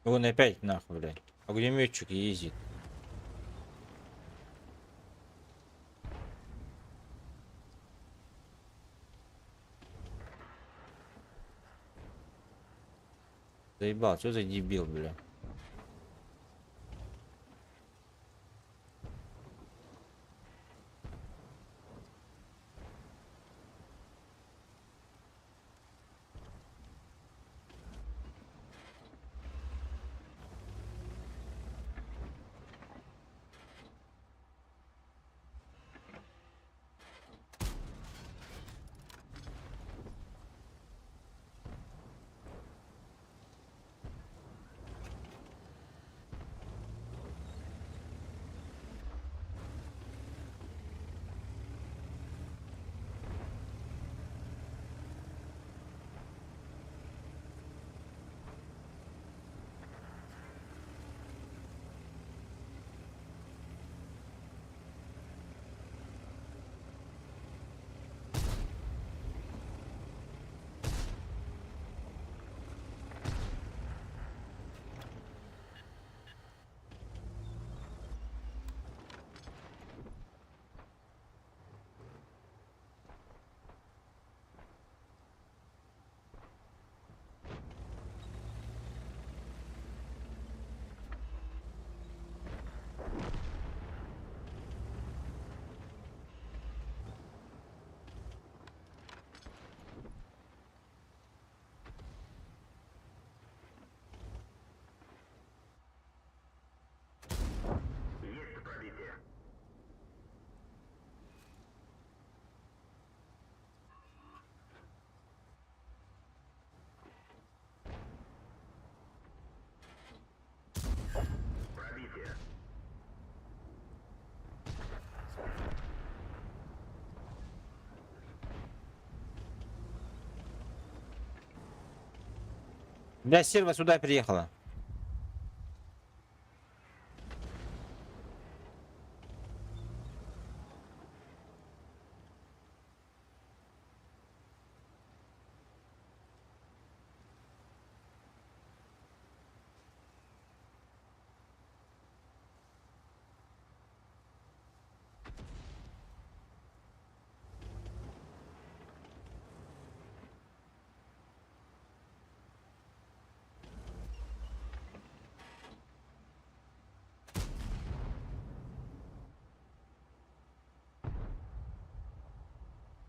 Он опять нахуй, блядь. Огнеметчик ездит. Заебал, что за дебил, бля. Бля, серва сюда приехала.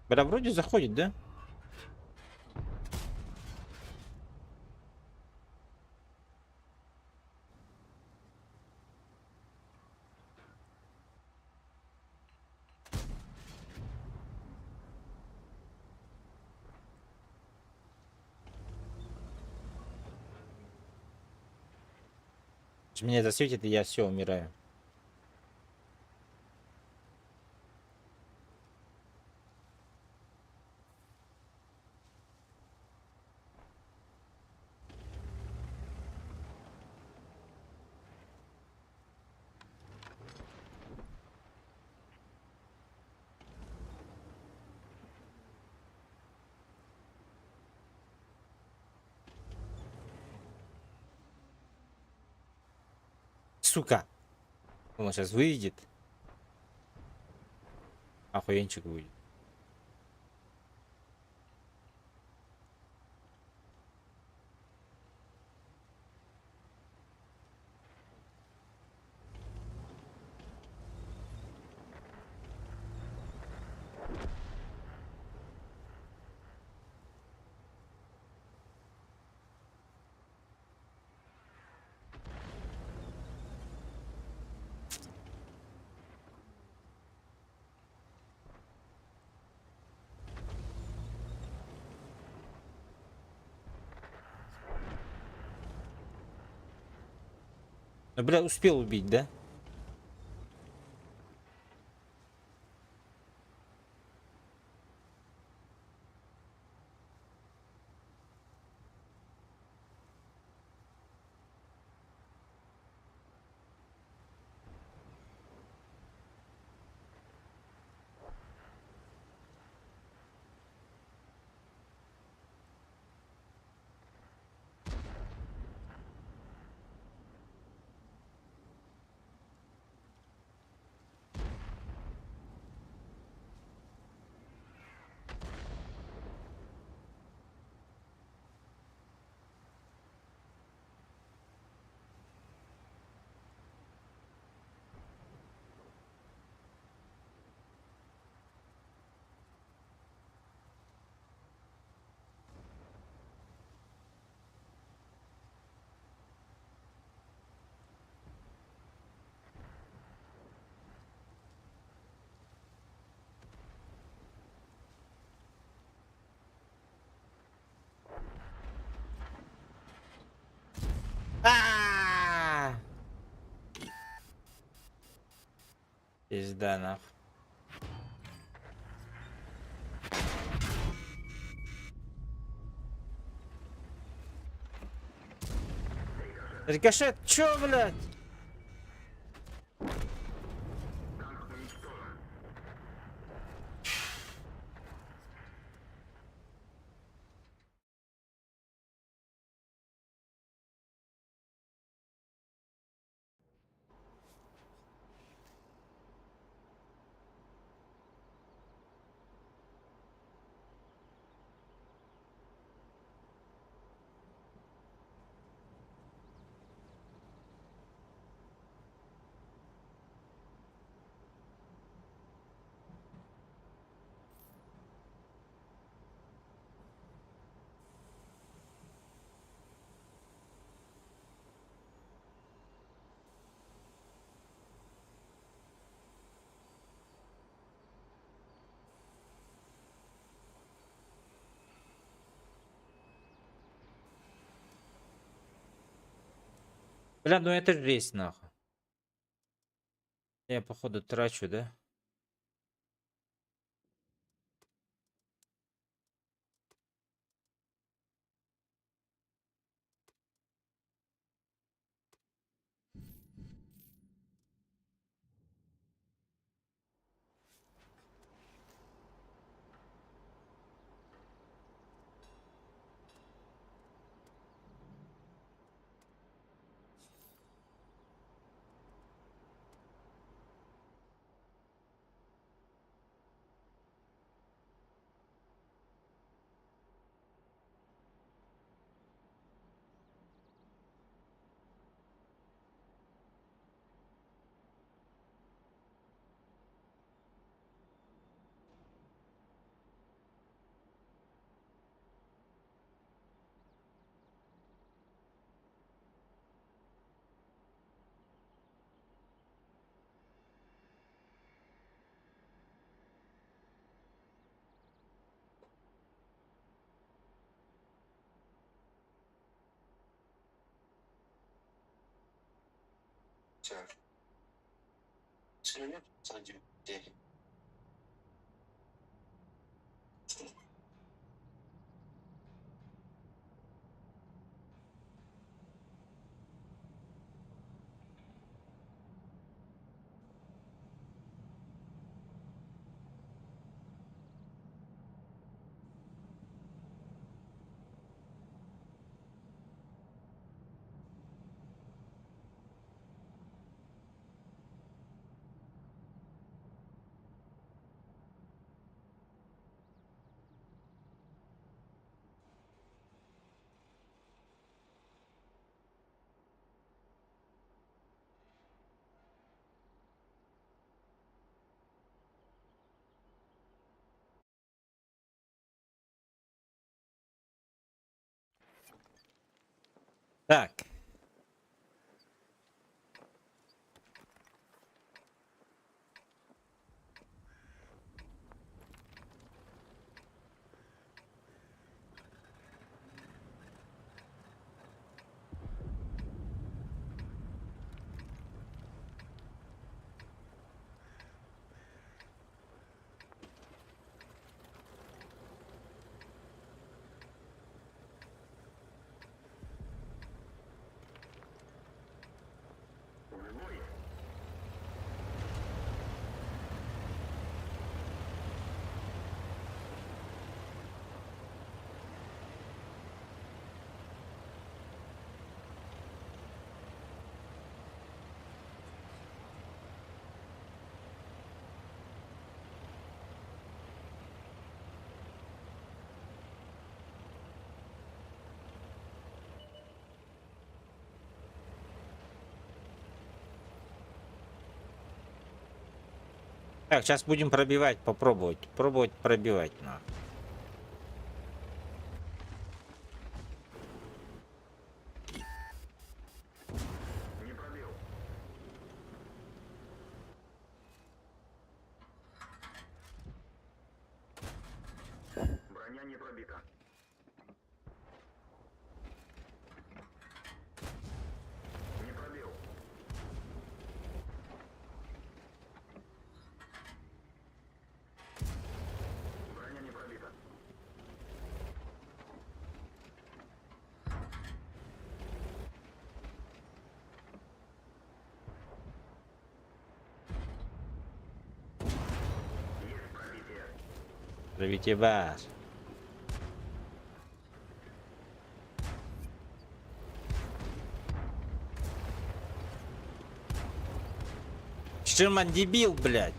Бля, вроде заходит, да? Меня засветит, и я все умираю. Сука! Он сейчас выйдет. Охуенчик выйдет. Ну, бля, успел убить, да? А! Пизда нахуй. Рикошет, чё, блядь? Бля, ну это жесть, нахуй. Я, походу, трачу, да? Так. Так, сейчас будем пробивать, попробовать. Пробовать пробивать, нахуй. Броня не пробита. Живите вас. Шерман дебил, блядь.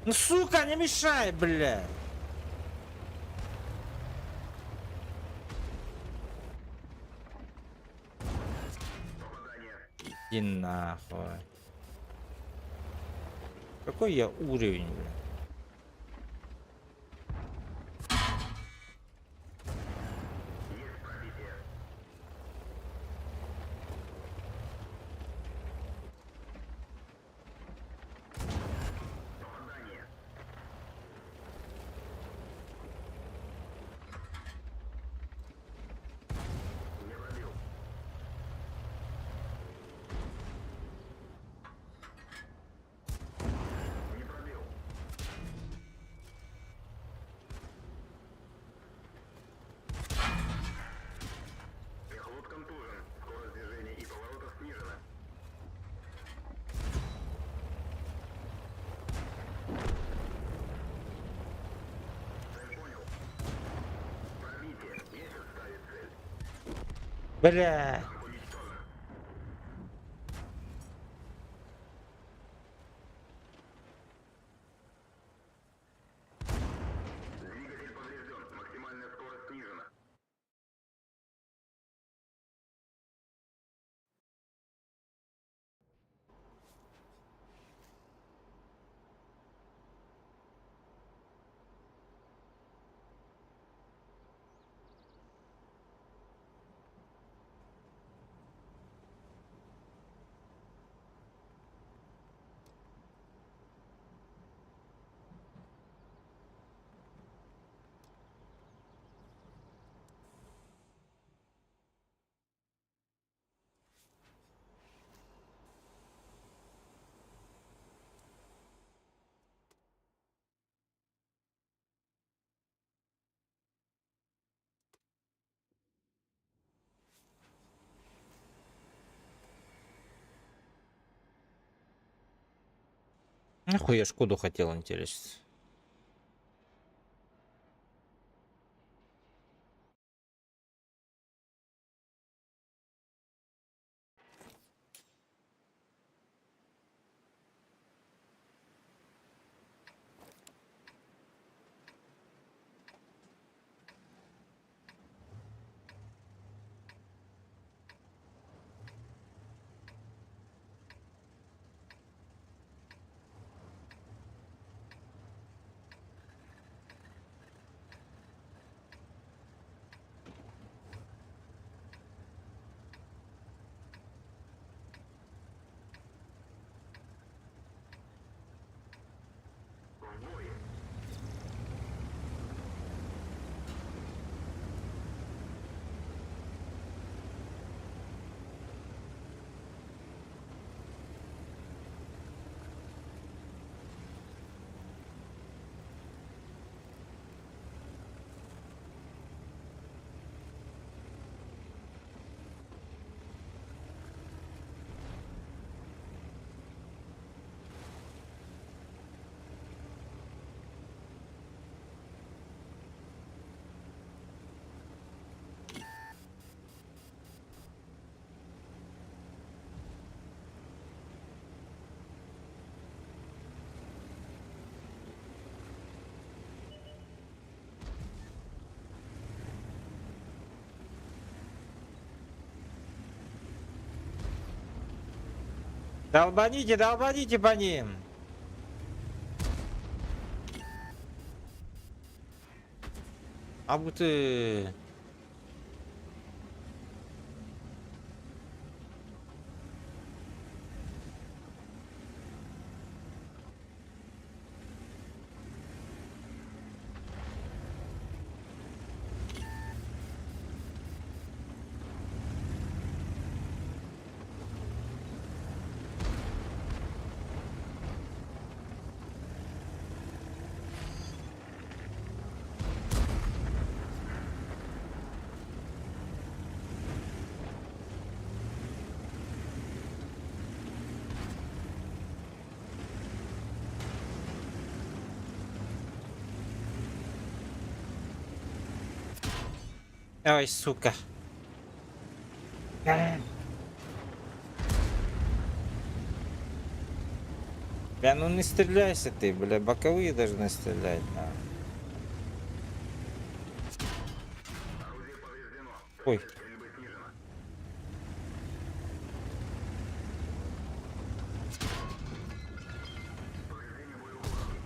Ну сука, не мешай, блядь. Попадание. Иди нахуй. Какой я уровень, блядь? Есть пробитие. Попадание. Не пробил. Не пробил. Эхолот контужен. Скорость движения и поворотов снижена. Цель понял. Пробитие. Месяц ставит цель. Бля. Танк уничтожен. Двигатель поврежден. Максимальная скорость снижена. Нахуй я Шкоду хотел, интересно. Конвой. Долбаните, долбаните по ним. А вот ты... Ой, сука. Бля, ну не стреляйся ты, бля, боковые должны стрелять, на. Орудие повреждено. Ой, Скорость стрельбы снижена. Повреждение боеухода.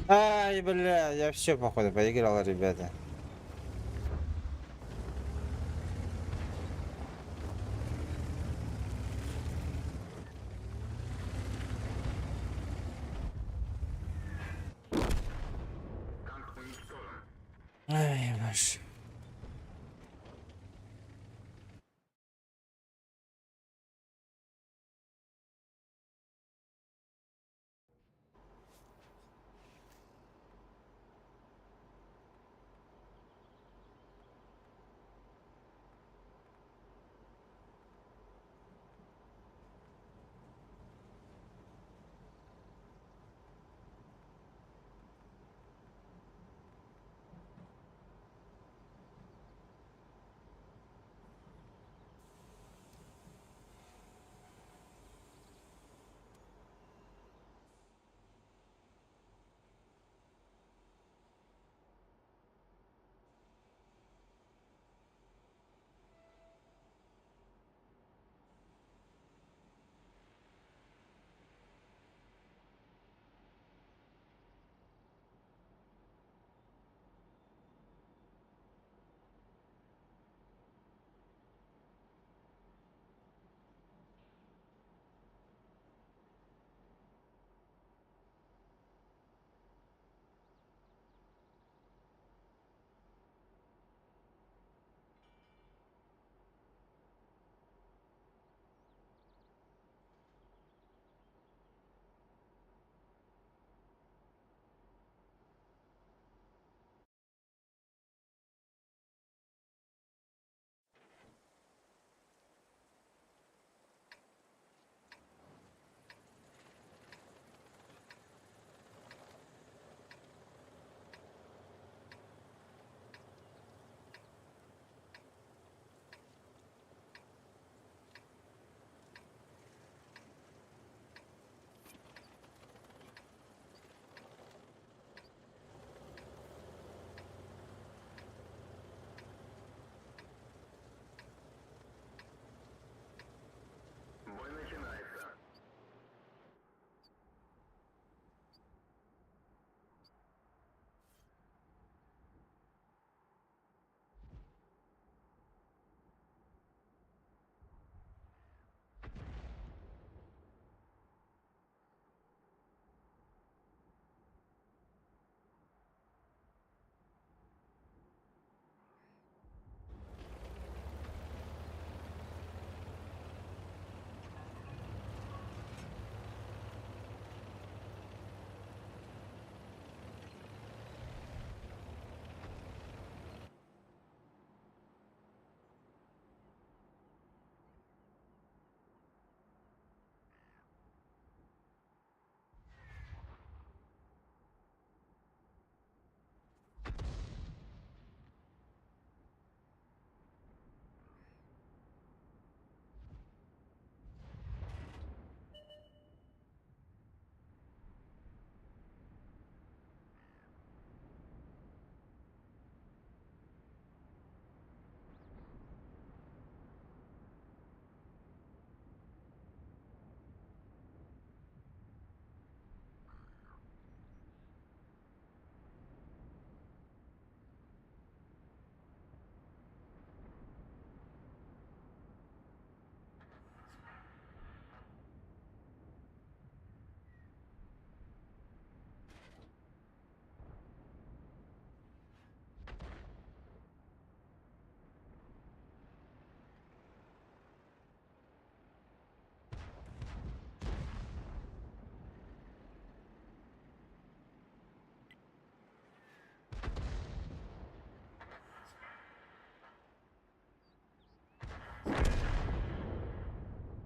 ай, бля, я все, походу, поиграл, ребята. Танк уничтожен. Ай, боже.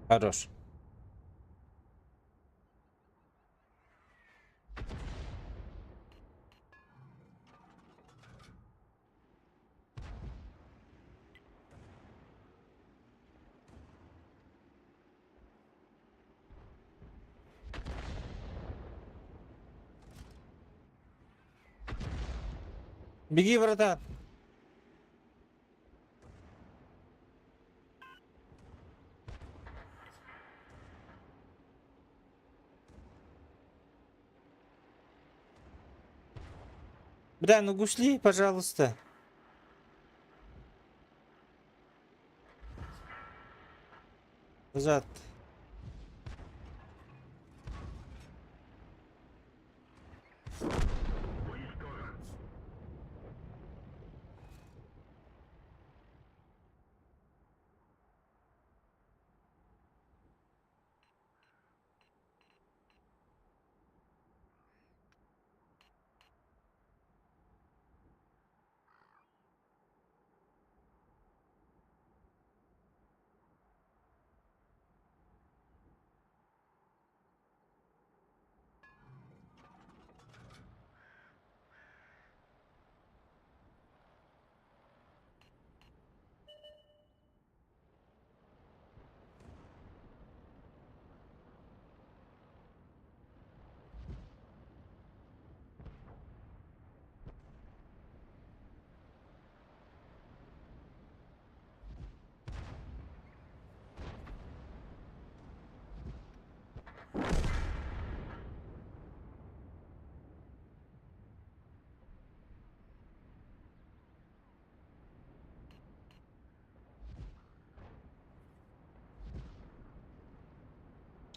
Хорош. Беги, братан. Бля, ну гушли, пожалуйста. Назад. Уничтожен.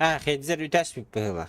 А, Хейдзер ütәшмик было.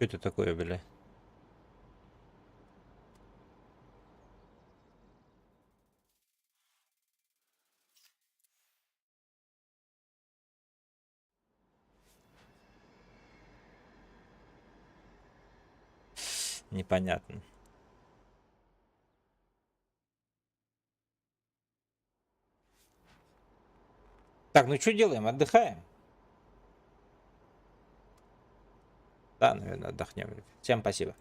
Что это такое, бля? Непонятно. Так, ну что делаем? Отдыхаем? Да, наверное, отдохнем. Всем спасибо.